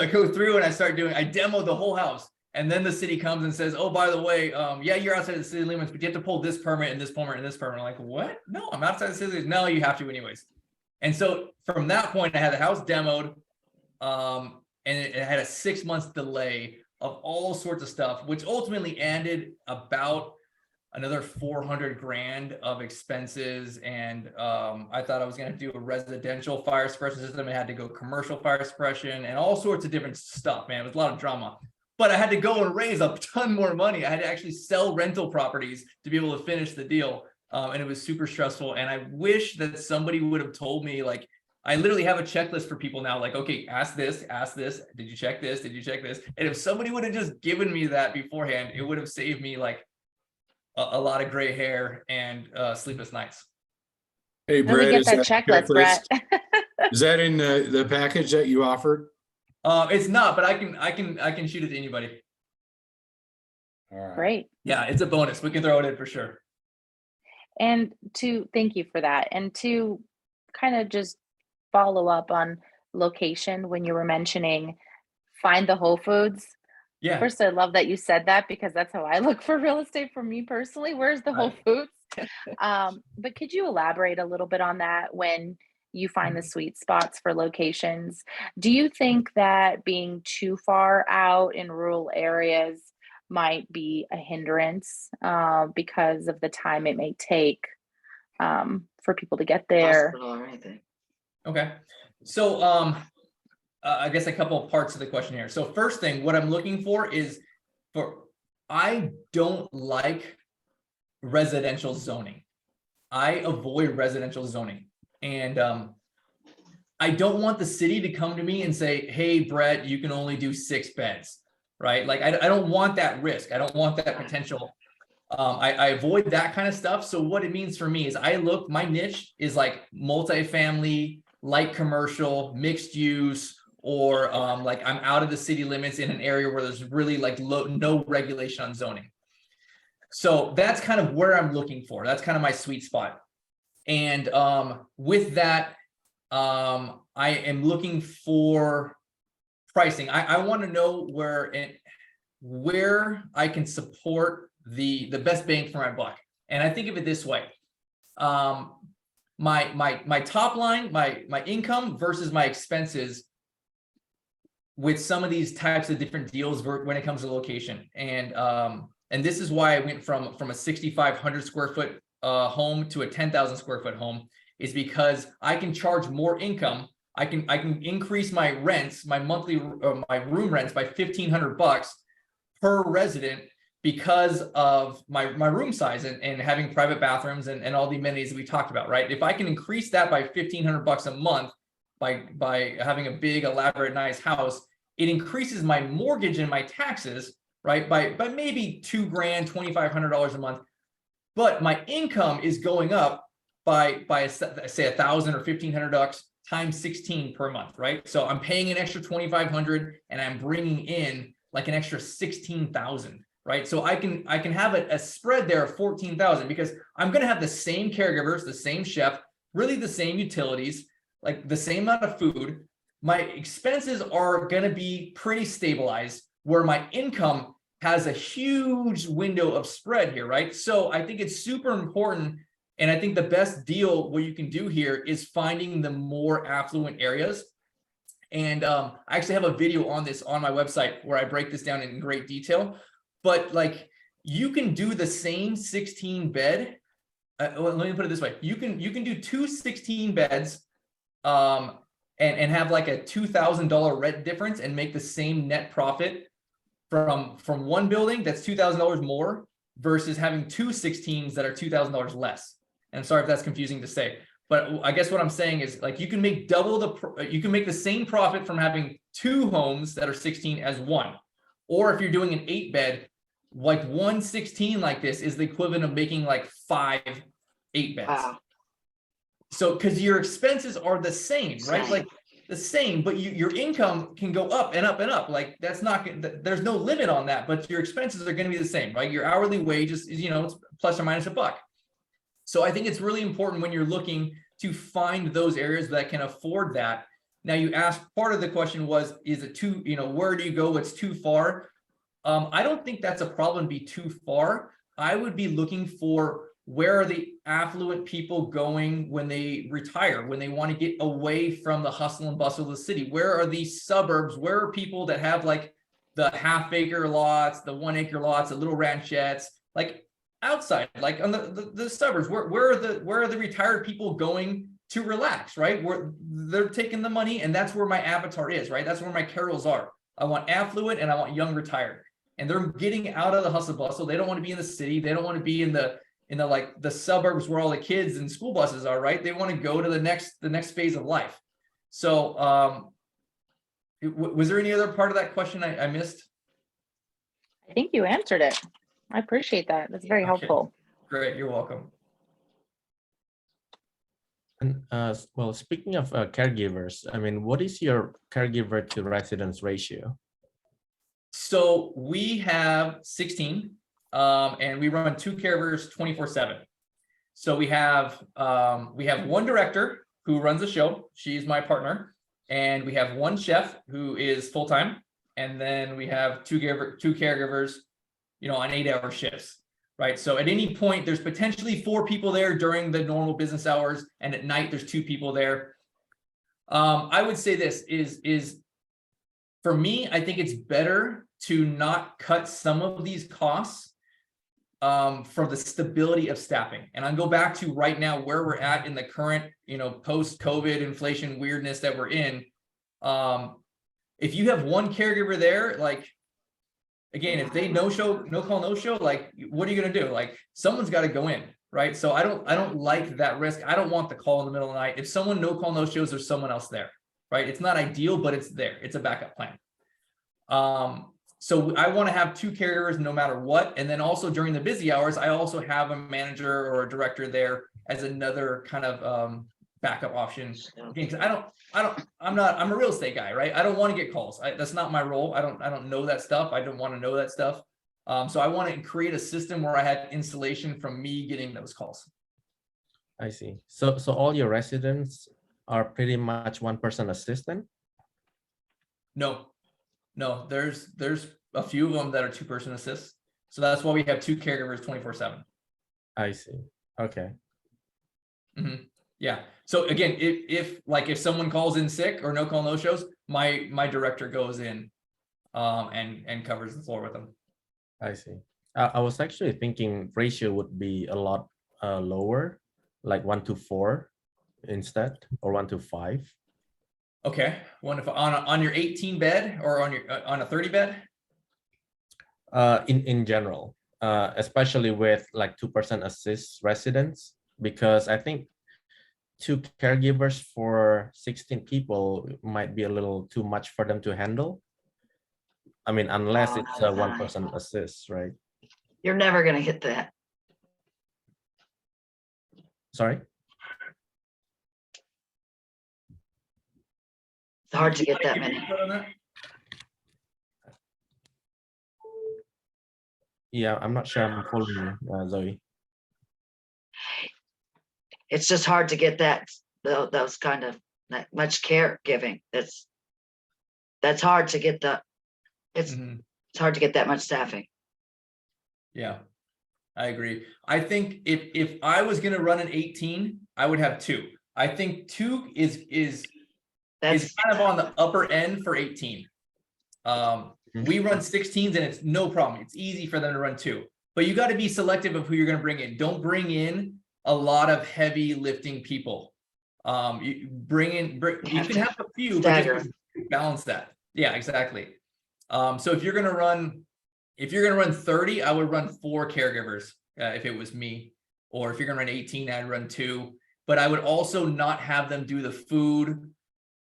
I go through and I demoed the whole house. And then the city comes and says, oh, by the way, yeah, you're outside the city limits, but you have to pull this permit and this permit and this permit. I'm like, what? No, I'm outside the city limits. No, you have to anyways. And so from that point, I had the house demoed, and it had a 6 months delay of all sorts of stuff, which ultimately ended about another 400 grand of expenses. And I thought I was going to do a residential fire suppression system. It had to go commercial fire suppression and all sorts of different stuff, man. It was a lot of drama. But I had to go and raise a ton more money. I had to actually sell rental properties to be able to finish the deal. And it was super stressful. And I wish that somebody would have told me, like, I literally have a checklist for people now, like, okay, ask this, did you check this? Did you check this? And if somebody would have just given me that beforehand, it would have saved me like a lot of gray hair and sleepless nights. Hey, Let me Brett, get is that that checklist, Brett. is that in the package that you offered? It's not, but I can shoot it to anybody. All right. Great. Yeah, it's a bonus. We can throw it in for sure. And thank you for that. And to kind of just follow up on location, when you were mentioning find the Whole Foods. Yeah. First, I love that you said that, because that's how I look for real estate for me personally. Where's the Whole Foods? But could you elaborate a little bit on that when you find the sweet spots for locations? Do you think that being too far out in rural areas might be a hindrance because of the time it may take for people to get there? Hospital or anything. Okay. So I guess a couple of parts of the question here. So first thing, what I'm looking for is I don't like residential zoning. I avoid residential zoning. And I don't want the city to come to me and say, hey, Brett, you can only do 6 beds, right? Like, I don't want that risk. I don't want that potential. I avoid that kind of stuff. So what it means for me is my niche is like multifamily, light commercial, mixed use, or like I'm out of the city limits in an area where there's really like no regulation on zoning. So that's kind of where I'm looking for. That's kind of my sweet spot. And with that, I am looking for pricing. I want to know where I can support the best bang for my buck. And I think of it this way. My top line, my income versus my expenses with some of these types of different deals when it comes to location. And this is why I went from a 6,500 square foot home to a 10,000 square foot home, is because I can charge more income. I can increase my rents, my monthly my room rents by $1,500 per resident because of my room size and having private bathrooms and all the amenities that we talked about, right? If I can increase that by $1,500 a month by having a big, elaborate, nice house, it increases my mortgage and my taxes, right? By maybe $2,000, $2,500 a month, but my income is going up by say $1,000 or $1,500 times 16 per month, right? So I'm paying an extra $2,500 and I'm bringing in like an extra 16,000, right? So I can have a spread there of 14,000 because I'm going to have the same caregivers, the same chef, really the same utilities, like the same amount of food. My expenses are going to be pretty stabilized, where my income has a huge window of spread here, right? So I think it's super important. And I think the best deal what you can do here is finding the more affluent areas. And I actually have a video on this on my website where I break this down in great detail. But like, you can do the same 16 bed. Well, let me put it this way: you can do two 16 beds, and have like a $2,000 rent difference and make the same net profit from one building that's $2,000 more versus having two 16s that are $2,000 less. And I'm sorry if that's confusing to say, but I guess what I'm saying is, like, you can make you can make the same profit from having two homes that are 16 as one. Or if you're doing an 8-bed, like 116 like this is the equivalent of making like 5 8-beds. Wow. So, because your expenses are the same, right? Like the same, but your income can go up and up and up. Like, that's not, there's no limit on that, but your expenses are going to be the same, right? Your hourly wage is, you know, it's plus or minus $1. So I think it's really important when you're looking to find those areas that can afford that. Now, you asked, part of the question was, is it too, you know, where do you go? It's too far. I don't think that's a problem, be too far. I would be looking for, where are the affluent people going when they retire, when they want to get away from the hustle and bustle of the city? Where are these suburbs? Where are people that have like the half-acre lots, the 1-acre lots, the little ranchettes, like outside, like on the suburbs? Where are the retired people going to relax, right? Where they're taking the money, and that's where my avatar is, right? That's where my carols are. I want affluent and I want young retired. And they're getting out of the hustle bustle. They don't want to be in the city. They don't want to be in the like the suburbs where all the kids and school buses are, right? They want to go to the next phase of life. So was there any other part of that question I missed? I think you answered it. I appreciate that. That's very helpful. Great, you're welcome. And well, speaking of caregivers, I mean, what is your caregiver to residence ratio? So we have 16, and we run 2 caregivers 24/7. So we have one director who runs the show. She's my partner, and we have one chef who is full time, and then we have two caregivers, you know, on 8-hour shifts, right? So at any point, there's potentially 4 people there during the normal business hours, and at night there's 2 people there. I would say this is for me, I think it's better to not cut some of these costs for the stability of staffing. And I'll go back to right now where we're at in the current, you know, post-COVID inflation weirdness that we're in. If you have one caregiver there, like, again, if they no call, no show, like, what are you going to do? Like, someone's got to go in, right? So I don't like that risk. I don't want the call in the middle of the night. If someone no call, no shows, there's someone else there, right? It's not ideal, but it's there. It's a backup plan. So I want to have 2 caregivers no matter what. And then also during the busy hours, I also have a manager or a director there as another kind of backup option. Because I'm a real estate guy, right? I don't want to get calls. That's not my role. I don't know that stuff. I don't want to know that stuff. So I want to create a system where I had installation from me getting those calls. I see. So all your residents are pretty much 1-person assistant? No, there's a few of them that are 2-person assists. So that's why we have 2 caregivers 24/7. I see. Okay. Mm-hmm. Yeah. So again, if someone calls in sick or no call, no shows, my director goes in and covers the floor with them. I see. I was actually thinking ratio would be a lot lower, like 1-4 instead, or 1-5. Okay, wonderful. On your 18 bed or on a 30 bed? In general, especially with like 2% assist residents, because I think 2 caregivers for 16 people might be a little too much for them to handle. I mean, unless it's a 1-person assist, right? You're never going to hit that. Sorry? It's hard to get that many. Yeah, I'm not sure I'm following you, Zoe. It's just hard to get those kind of that much caregiving. That's hard to get it's hard to get that much staffing. Yeah, I agree. I think if I was going to run an 18, I would have 2. I think 2 is is kind of on the upper end for 18. We run 16s and it's no problem. It's easy for them to run too, but you got to be selective of who you're going to bring in. Don't bring in a lot of heavy lifting people. You can have a few, but just balance that. Yeah, exactly. So if you're going to run 30, I would run 4 caregivers if it was me, or if you're going to run 18, I'd run 2, but I would also not have them do the food.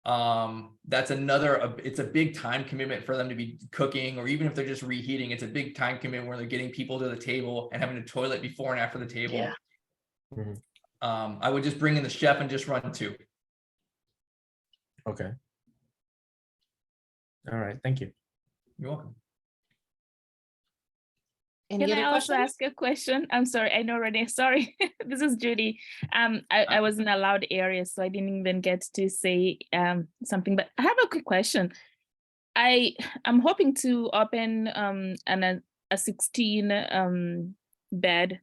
That's it's a big time commitment for them to be cooking, or even if they're just reheating, it's a big time commitment where they're getting people to the table and having a toilet before and after the table. Yeah. I would just bring in the chef and just run 2. Okay. All right. Thank you. You're welcome. Any Can other I also questions? ask a question? I'm sorry, I know Renee, sorry. This is Judy. I was in a loud area, so I didn't even get to say something, but I have a quick question. I'm hoping to open a 16 bed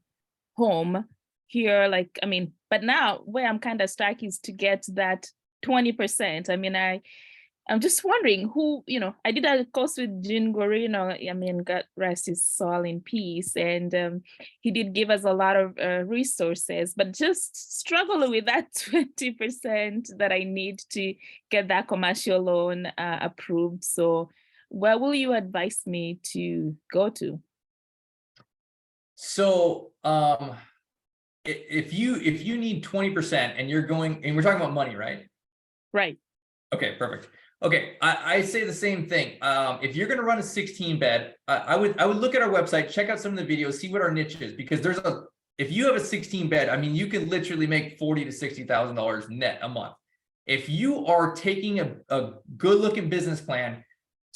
home here, like, I mean, but now where I'm kind of stuck is to get that 20%. I mean, I'm just wondering who, I did a course with Jean Gorino, I mean, God rest his soul in peace. And he did give us a lot of resources, but just struggle with that 20% that I need to get that commercial loan approved. So where will you advise me to go to? So if you need 20% and you're going, and we're talking about money, right? Right. Okay, perfect. Okay, I say the same thing. If you're going to run a 16 bed, I would look at our website, check out some of the videos, see what our niche is, because if you have a 16 bed, I mean, you can literally make $40,000 to $60,000 net a month. If you are taking a good looking business plan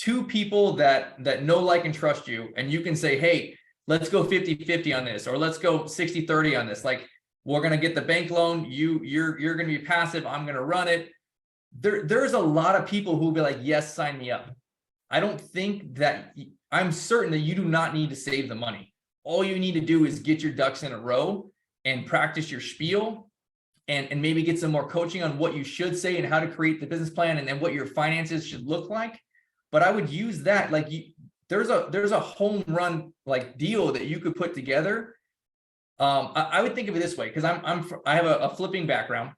to people that know, like, and trust you, and you can say, hey, let's go 50-50 on this, or let's go 60-30 on this. Like, we're going to get the bank loan. You're going to be passive. I'm going to run it. There's a lot of people who will be like, yes, sign me up. I'm certain that you do not need to save the money. All you need to do is get your ducks in a row and practice your spiel, and maybe get some more coaching on what you should say and how to create the business plan, and then what your finances should look like. But I would use that, like, there's a home run like deal that you could put together. I would think of it this way, because I have a flipping background,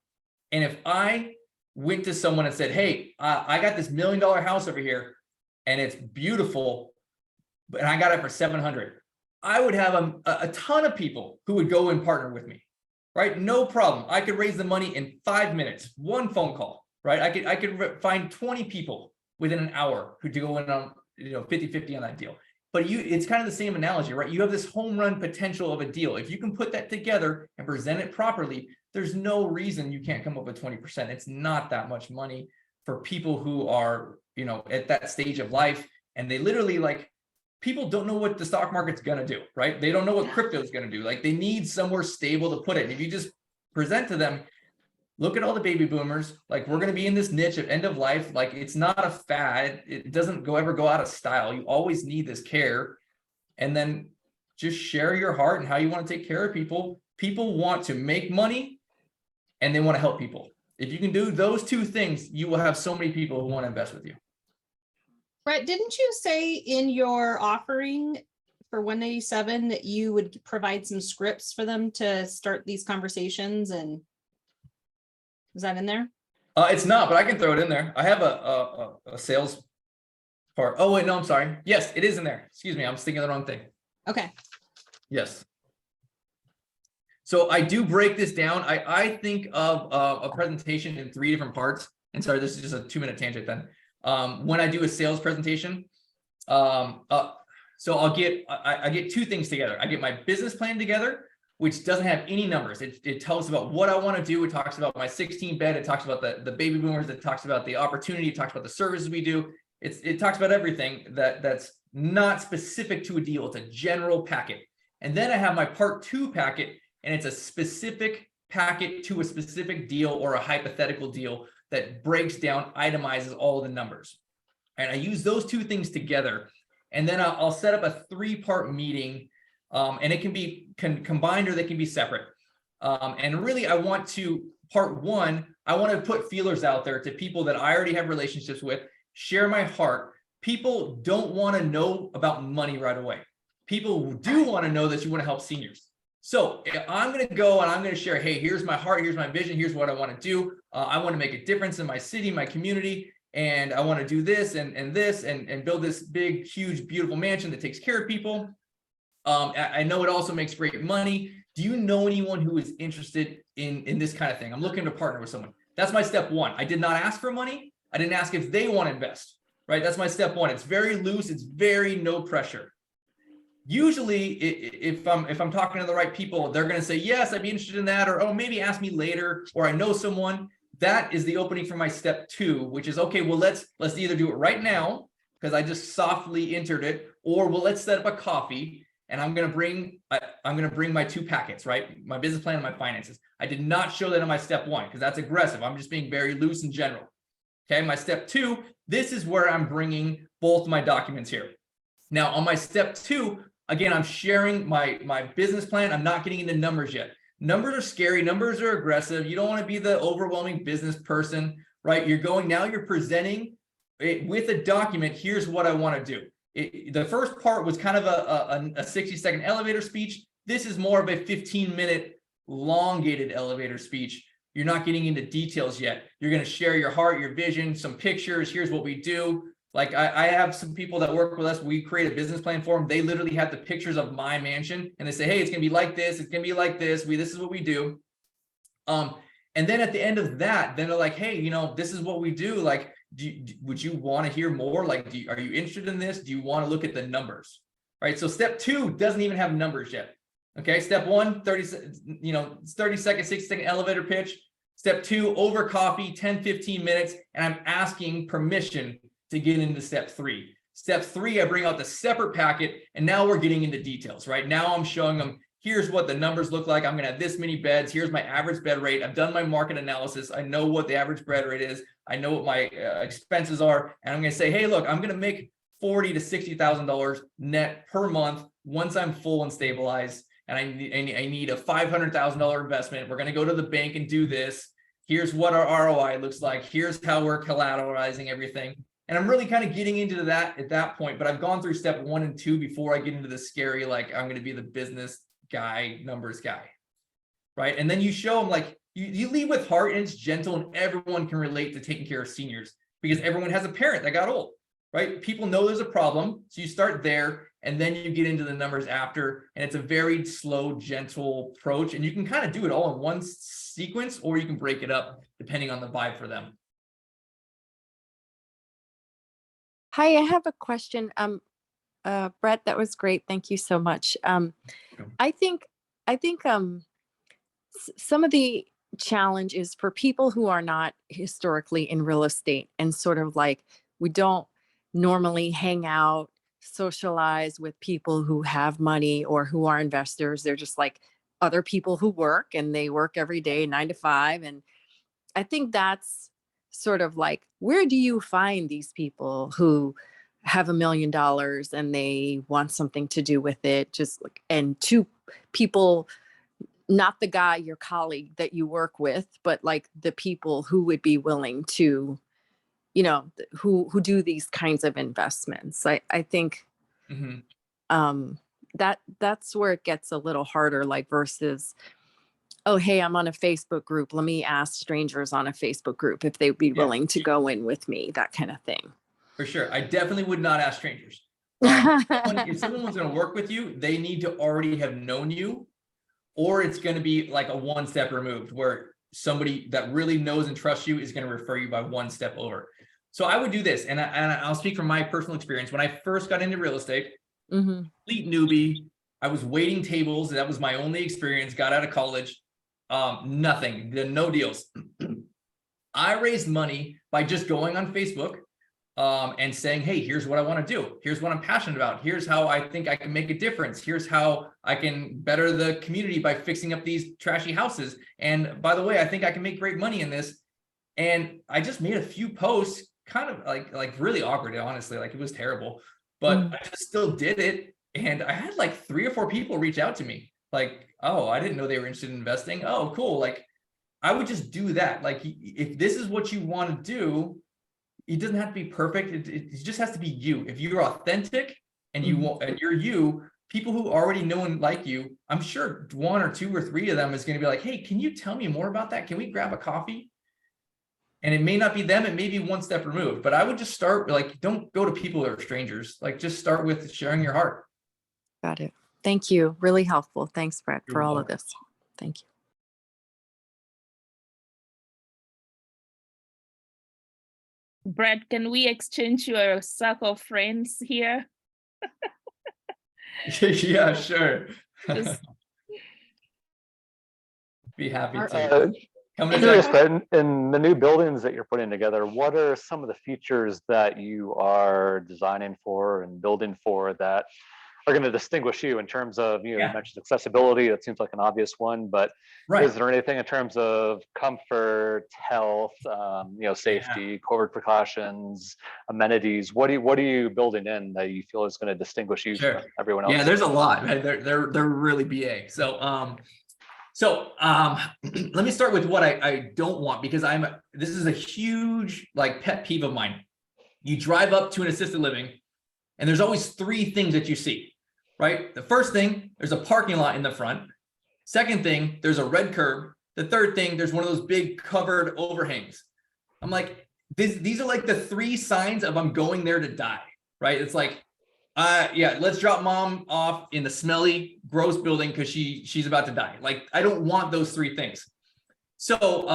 and if I went to someone and said, hey, I got this $1 million house over here and it's beautiful, and I got it for 700, I would have a ton of people who would go and partner with me, right? No problem. I could raise the money in 5 minutes, one phone call, right? I could find 20 people within an hour who go in on 50-50 on that deal. But it's kind of the same analogy, right? You have this home run potential of a deal. If you can put that together and present it properly, there's no reason you can't come up with 20%. It's not that much money for people who are, at that stage of life. And they literally, like, people don't know what the stock market's going to do, right? They don't know what crypto is going to do. Like, they need somewhere stable to put it. And if you just present to them, look at all the baby boomers, like, we're going to be in this niche of end of life. Like, it's not a fad. It doesn't ever go out of style. You always need this care. And then just share your heart and how you want to take care of people. People want to make money and they want to help people. If you can do those two things, you will have so many people who want to invest with you. Brett, didn't you say in your offering for 187 that you would provide some scripts for them to start these conversations? And is that in there? It's not, but I can throw it in there. I have a sales part. Oh, wait, no, I'm sorry. Yes, it is in there. Excuse me. I'm thinking of the wrong thing. Okay. Yes. So I do break this down. I think of a presentation in 3 different parts. And sorry, this is just a 2-minute tangent then. When I do a sales presentation, so I get 2 things together. I get my business plan together, which doesn't have any numbers. It tells about what I want to do. It talks about my 16 bed. It talks about the baby boomers. It talks about the opportunity. It talks about the services we do. It talks about everything that's not specific to a deal. It's a general packet. And then I have my part 2 packet, and it's a specific packet to a specific deal or a hypothetical deal that breaks down, itemizes all the numbers. And I use those 2 things together. And then I'll set up a 3-part meeting, and it can be combined or they can be separate. And really, I want to part one, I want to put feelers out there to people that I already have relationships with, share my heart. People don't want to know about money right away. People do want to know that you want to help seniors. So I'm going to go and I'm going to share, hey, here's my heart, here's my vision, here's what I want to do. I want to make a difference in my city, my community, and I want to do this and this and build this big, huge, beautiful mansion that takes care of people. I know it also makes great money. Do you know anyone who is interested in this kind of thing? I'm looking to partner with someone. That's my step one. I did not ask for money. I didn't ask if they want to invest, right? That's my step one. It's very loose. It's very no pressure. Usually if I'm talking to the right people, they're going to say, yes, I'd be interested in that. Or, oh, maybe ask me later, or I know someone. That is the opening for my step two, which is, okay, well, let's either do it right now, because I just softly entered it, or well, let's set up a coffee. And I'm going to bring my 2 packets, right? My business plan and my finances. I did not show that in my step one because that's aggressive. I'm just being very loose in general. Okay. My step two, this is where I'm bringing both my documents here. Now on my step two, again, I'm sharing my business plan. I'm not getting into numbers yet. Numbers are scary. Numbers are aggressive. You don't want to be the overwhelming business person, right? You're presenting it with a document. Here's what I want to do. The first part was kind of a 60-second elevator speech. This is more of a 15-minute elongated elevator speech. You're not getting into details yet. You're going to share your heart, your vision, some pictures. Here's what we do. Like I have some people that work with us. We create a business plan for them. They literally have the pictures of my mansion and they say, hey, it's going to be like this. It's going to be like this. This is what we do. And then at the end of that, then they're like, hey, this is what we do. Like, would you want to hear more? Like, are you interested in this? Do you want to look at the numbers? Right. So step two doesn't even have numbers yet. Okay. Step one, 30 second, 60-second elevator pitch. Step two, over coffee, 10, 15 minutes. And I'm asking permission to get into step three. Step three, I bring out the separate packet. And now we're getting into details, right? Now I'm showing them, here's what the numbers look like. I'm going to have this many beds. Here's my average bed rate. I've done my market analysis. I know what the average bed rate is. I know what my expenses are. And I'm going to say, hey, look, I'm going to make $40,000 to $60,000 net per month once I'm full and stabilized. And I need a $500,000 investment. We're going to go to the bank and do this. Here's what our ROI looks like. Here's how we're collateralizing everything. And I'm really kind of getting into that at that point. But I've gone through step 1 and 2 before I get into the scary, like, I'm going to be the business guy, numbers guy. Right. And then you show them, like, you lead with heart and it's gentle and everyone can relate to taking care of seniors because everyone has a parent that got old, right? People know there's a problem. So you start there and then you get into the numbers after, and it's a very slow, gentle approach. And you can kind of do it all in one sequence, or you can break it up depending on the vibe for them. Hi, I have a question. Brett, that was great. Thank you so much. I think some of the challenge is for people who are not historically in real estate and sort of like, we don't normally hang out, socialize with people who have money or who are investors. They're just like other people who work, and they work every day 9 to 5. And I think that's sort of like, where do you find these people who have $1 million and they want something to do with it? Just like, and two people, not the guy, your colleague that you work with, but like the people who would be willing to, who do these kinds of investments. I think that's where it gets a little harder, like versus, oh, hey, I'm on a Facebook group. Let me ask strangers on a Facebook group if they'd be willing to go in with me, that kind of thing. For sure. I definitely would not ask strangers. If someone was going to work with you, they need to already have known you, or it's going to be like a one step removed where somebody that really knows and trusts you is going to refer you by one step over. So I would do this, and I'll speak from my personal experience. When I first got into real estate, complete newbie, I was waiting tables. That was my only experience. Got out of college, nothing, no deals. I raised money by just going on Facebook and saying, hey, here's what I want to do. Here's what I'm passionate about. Here's how I think I can make a difference. Here's how I can better the community by fixing up these trashy houses. And by the way, I think I can make great money in this. And I just made a few posts, kind of like really awkward, honestly, like it was terrible, but I just still did it. And I had like 3 or 4 people reach out to me like, oh, I didn't know they were interested in investing. Oh, cool. Like, I would just do that. Like, if this is what you want to do, it doesn't have to be perfect. It just has to be you. If you're authentic and you want, and you're you, people who already know and like you, I'm sure 1 or 2 or 3 of them is going to be like, hey, can you tell me more about that? Can we grab a coffee? And it may not be them, it may be one step removed, but I would just start, like, don't go to people that are strangers. Like, just start with sharing your heart. Got it. Thank you. Really helpful. Thanks, Brett, You're for all of welcome. this. Thank you. Brett, can we exchange your circle of friends here? Yeah, sure. Just- Be happy to. Come to Curious, Texas. but in the new buildings that you're putting together, what are some of the features that you are designing for and building for that are going to distinguish you in terms of, you Yeah. mentioned accessibility, that seems like an obvious one, but Right. is there anything in terms of comfort, health, safety, COVID precautions, amenities? What are you building in that you feel is going to distinguish you Sure. from everyone else? Yeah, there's a lot, right? They're really BA. So let me start with what I don't want, because this is a huge like pet peeve of mine. You drive up to an assisted living and there's always 3 things that you see, right? The first thing, there's a parking lot in the front. Second thing, there's a red curb. The third thing, there's one of those big covered overhangs. I'm like, these are like the 3 signs of I'm going there to die, right? It's like, yeah, let's drop mom off in the smelly, gross building because she's about to die. Like, I don't want those 3 things. So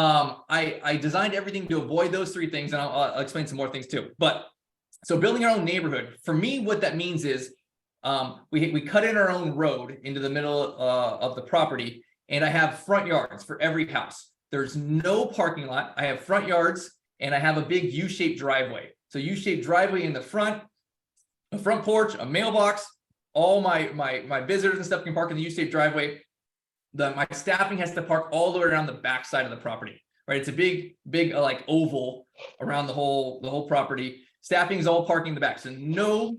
I designed everything to avoid those 3 things, and I'll explain some more things too. But so building our own neighborhood, for me, what that means is we cut in our own road into the middle of the property, and I have front yards for every house. There's no parking lot. I have front yards, and I have a big U-shaped driveway. So U-shaped driveway in the front, a front porch, a mailbox. All my visitors and stuff can park in the U-shaped driveway. My staffing has to park all the way around the back side of the property, right? It's a big like oval around the whole property. Staffing is all parking in the back, so no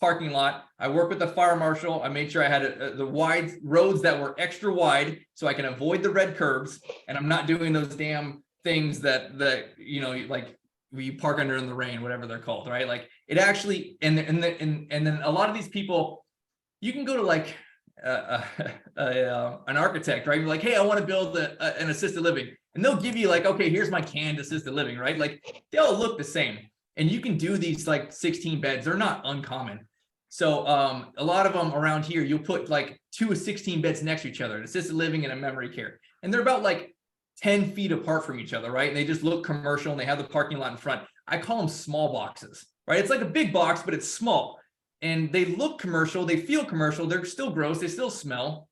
parking lot. I work with the fire marshal. I made sure I had the wide roads that were extra wide so I can avoid the red curbs, and I'm not doing those damn things that like we park under in the rain, whatever they're called, right? Like, it actually, and then a lot of these people, you can go to like an architect, right? You're like, hey, I want to build an assisted living, and they'll give you like, okay, here's my canned assisted living, right? Like, they all look the same, and you can do these like 16 beds. They're not uncommon. So a lot of them around here, you'll put like 2 16 beds next to each other, an assisted living and a memory care, and they're about like 10 feet apart from each other, right? And they just look commercial, and they have the parking lot in front. I call them small boxes, right? It's like a big box, but it's small, and they look commercial. They feel commercial. They're still gross. They still smell.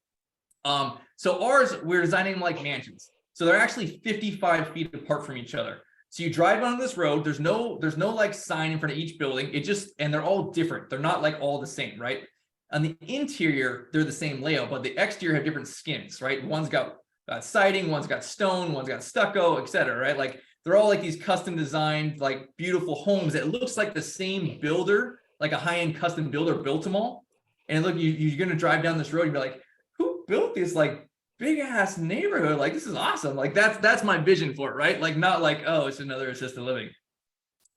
So ours, we're designing them like mansions. So they're actually 55 feet apart from each other. So you drive on this road, there's no like sign in front of each building. And they're all different. They're not like all the same, right? On the interior, they're the same layout, but the exterior have different skins, right? One's got siding, one's got stone, one's got stucco, etc. Right? Like, they're all like these custom designed, like, beautiful homes. It looks like the same builder, like a high-end custom builder built them all. And look, you're gonna drive down this road, you'd be like, who built this like big ass neighborhood? Like, this is awesome. Like, that's my vision for it, right? Like, not like, oh, it's another assisted living.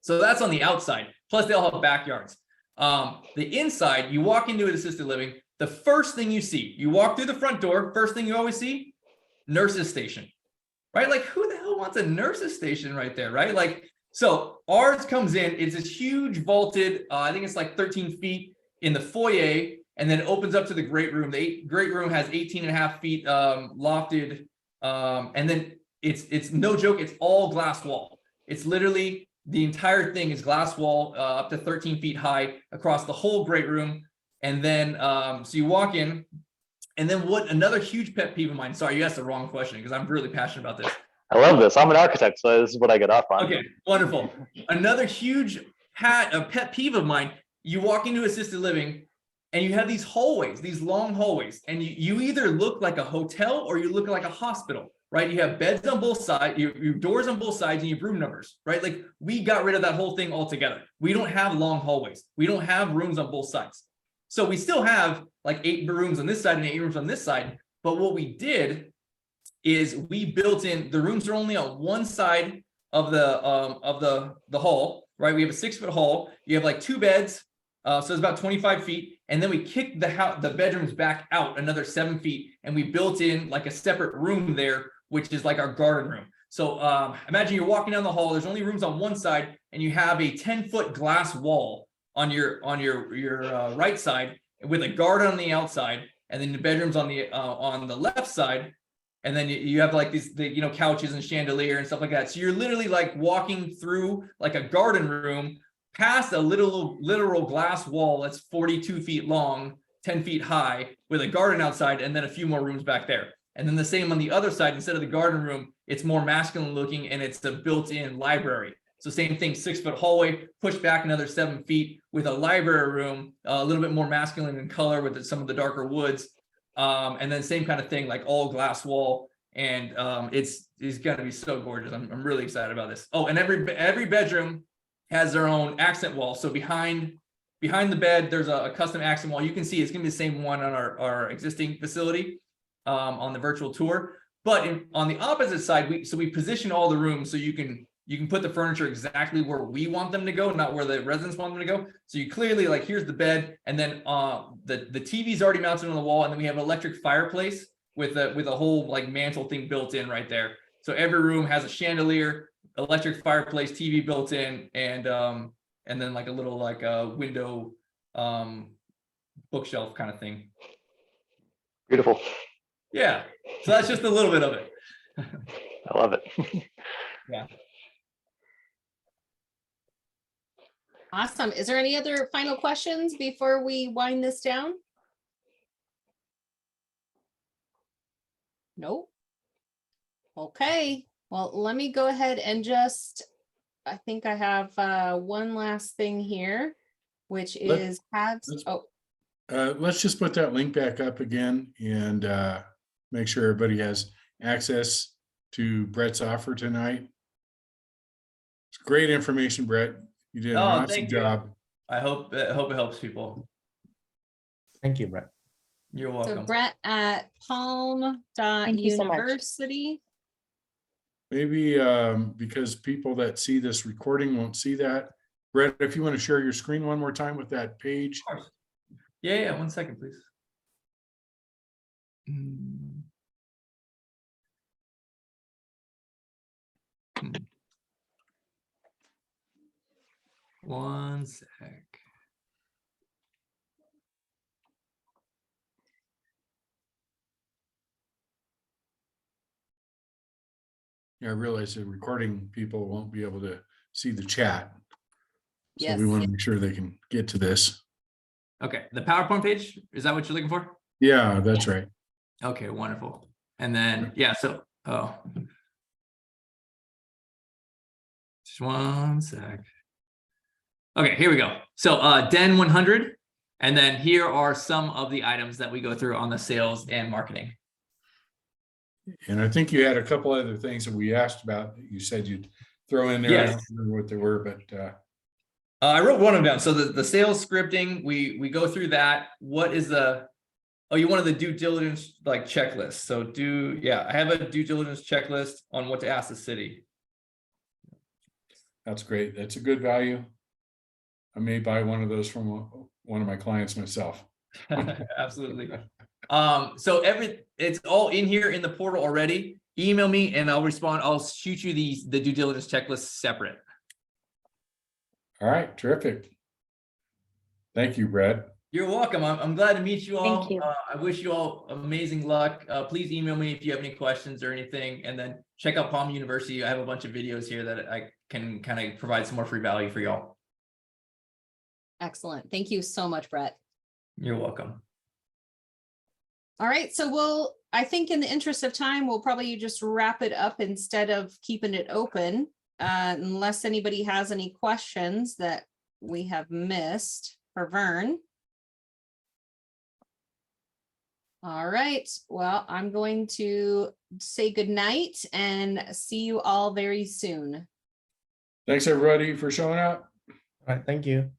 So that's on the outside. Plus, they all have backyards. The inside, you walk into an assisted living, the first thing you see, you walk through the front door, first thing you always see, nurse's station, right? Like, who the hell wants a nurse's station right there, right? Like, so ours comes in, it's this huge vaulted, I think it's like 13 feet in the foyer, and then it opens up to the great room. The great room has 18.5 feet lofted, and then it's no joke, it's all glass wall. It's literally, the entire thing is glass wall, up to 13 feet high across the whole great room. And then, so you walk in, and then what, another huge pet peeve of mine, sorry, you asked the wrong question because I'm really passionate about this. I love this. I'm an architect, so this is what I get off on. Okay, wonderful. Another huge pet peeve of mine, you walk into assisted living and you have these hallways, these long hallways, and you either look like a hotel or you look like a hospital, right? You have beds on both sides, your doors on both sides, and you have room numbers, right? Like, we got rid of that whole thing altogether. We don't have long hallways. We don't have rooms on both sides. So we still have like 8 rooms on this side and 8 rooms on this side. But what we did is we built in, the rooms are only on one side of the hall, right? We have a 6-foot hall. You have like 2 beds, so it's about 25 feet. And then we kicked the bedrooms back out another 7 feet, and we built in like a separate room there, which is like our garden room. So imagine you're walking down the hall. There's only rooms on one side, and you have a 10-foot glass wall on your right side with a garden on the outside, and then the bedrooms on the left side. And then you have like these, couches and chandelier and stuff like that. So you're literally like walking through like a garden room past a literal glass wall that's 42 feet long, 10 feet high, with a garden outside, and then a few more rooms back there. And then the same on the other side, instead of the garden room, it's more masculine looking, and it's the built-in library. So same thing, 6-foot hallway, push back another 7 feet with a library room, a little bit more masculine in color with some of the darker woods. And then same kind of thing, like all glass wall, and it's gonna be so gorgeous. I'm really excited about this. Oh, and every bedroom has their own accent wall. So behind the bed, there's a custom accent wall. You can see it's gonna be the same one on our existing facility on the virtual tour. But on the opposite side, we position all the rooms so you can put the furniture exactly where we want them to go, not where the residents want them to go. So you clearly, like, here's the bed, and then the TV's already mounted on the wall, and then we have an electric fireplace with a whole like mantle thing built in right there. So every room has a chandelier, electric fireplace, TV built in, and then like a little like window bookshelf kind of thing. Beautiful. Yeah. So that's just a little bit of it. I love it. Yeah. Awesome. Is there any other final questions before we wind this down? Nope. Okay. Well, let me go ahead and I think I have one last thing here, which is let's just put that link back up again and make sure everybody has access to Brett's offer tonight. It's great information, Brett. You did an awesome job. I hope it helps people. Thank you, Brett. You're welcome. So Brett at palm.university. Maybe because people that see this recording won't see that. Brett, if you want to share your screen one more time with that page. Of course. Yeah, 1 second, please. One sec. Yeah, I realize the recording people won't be able to see the chat. So Yes. we want to make sure they can get to this. Okay, the PowerPoint page, is that what you're looking for? Yeah, that's right. Okay, wonderful. And then, yeah, so, just 1 sec. Okay, here we go. So Den 100, and then here are some of the items that we go through on the sales and marketing. And I think you had a couple other things that we asked about that you said you'd throw in there. Yes. I don't remember what they were, but I wrote one of them down. So the sales scripting, we go through that. What is you wanted the due diligence like checklist. So I have a due diligence checklist on what to ask the city. that's great. That's a good value. I may buy one of those from one of my clients myself. Absolutely. So it's all in here in the portal already. Email me and I'll respond. I'll shoot you the due diligence checklist separate. All right, terrific. Thank you, Brett. You're welcome. I'm glad to meet you all. Thank you. I wish you all amazing luck. Please email me if you have any questions or anything, and then check out Palm University. I have a bunch of videos here that I can kind of provide some more free value for y'all. Excellent. Thank you so much, Brett. You're welcome. All right, so I think in the interest of time, we'll probably just wrap it up instead of keeping it open, unless anybody has any questions that we have missed for Vern. All right, well, I'm going to say good night and see you all very soon. Thanks, everybody, for showing up. All right, thank you.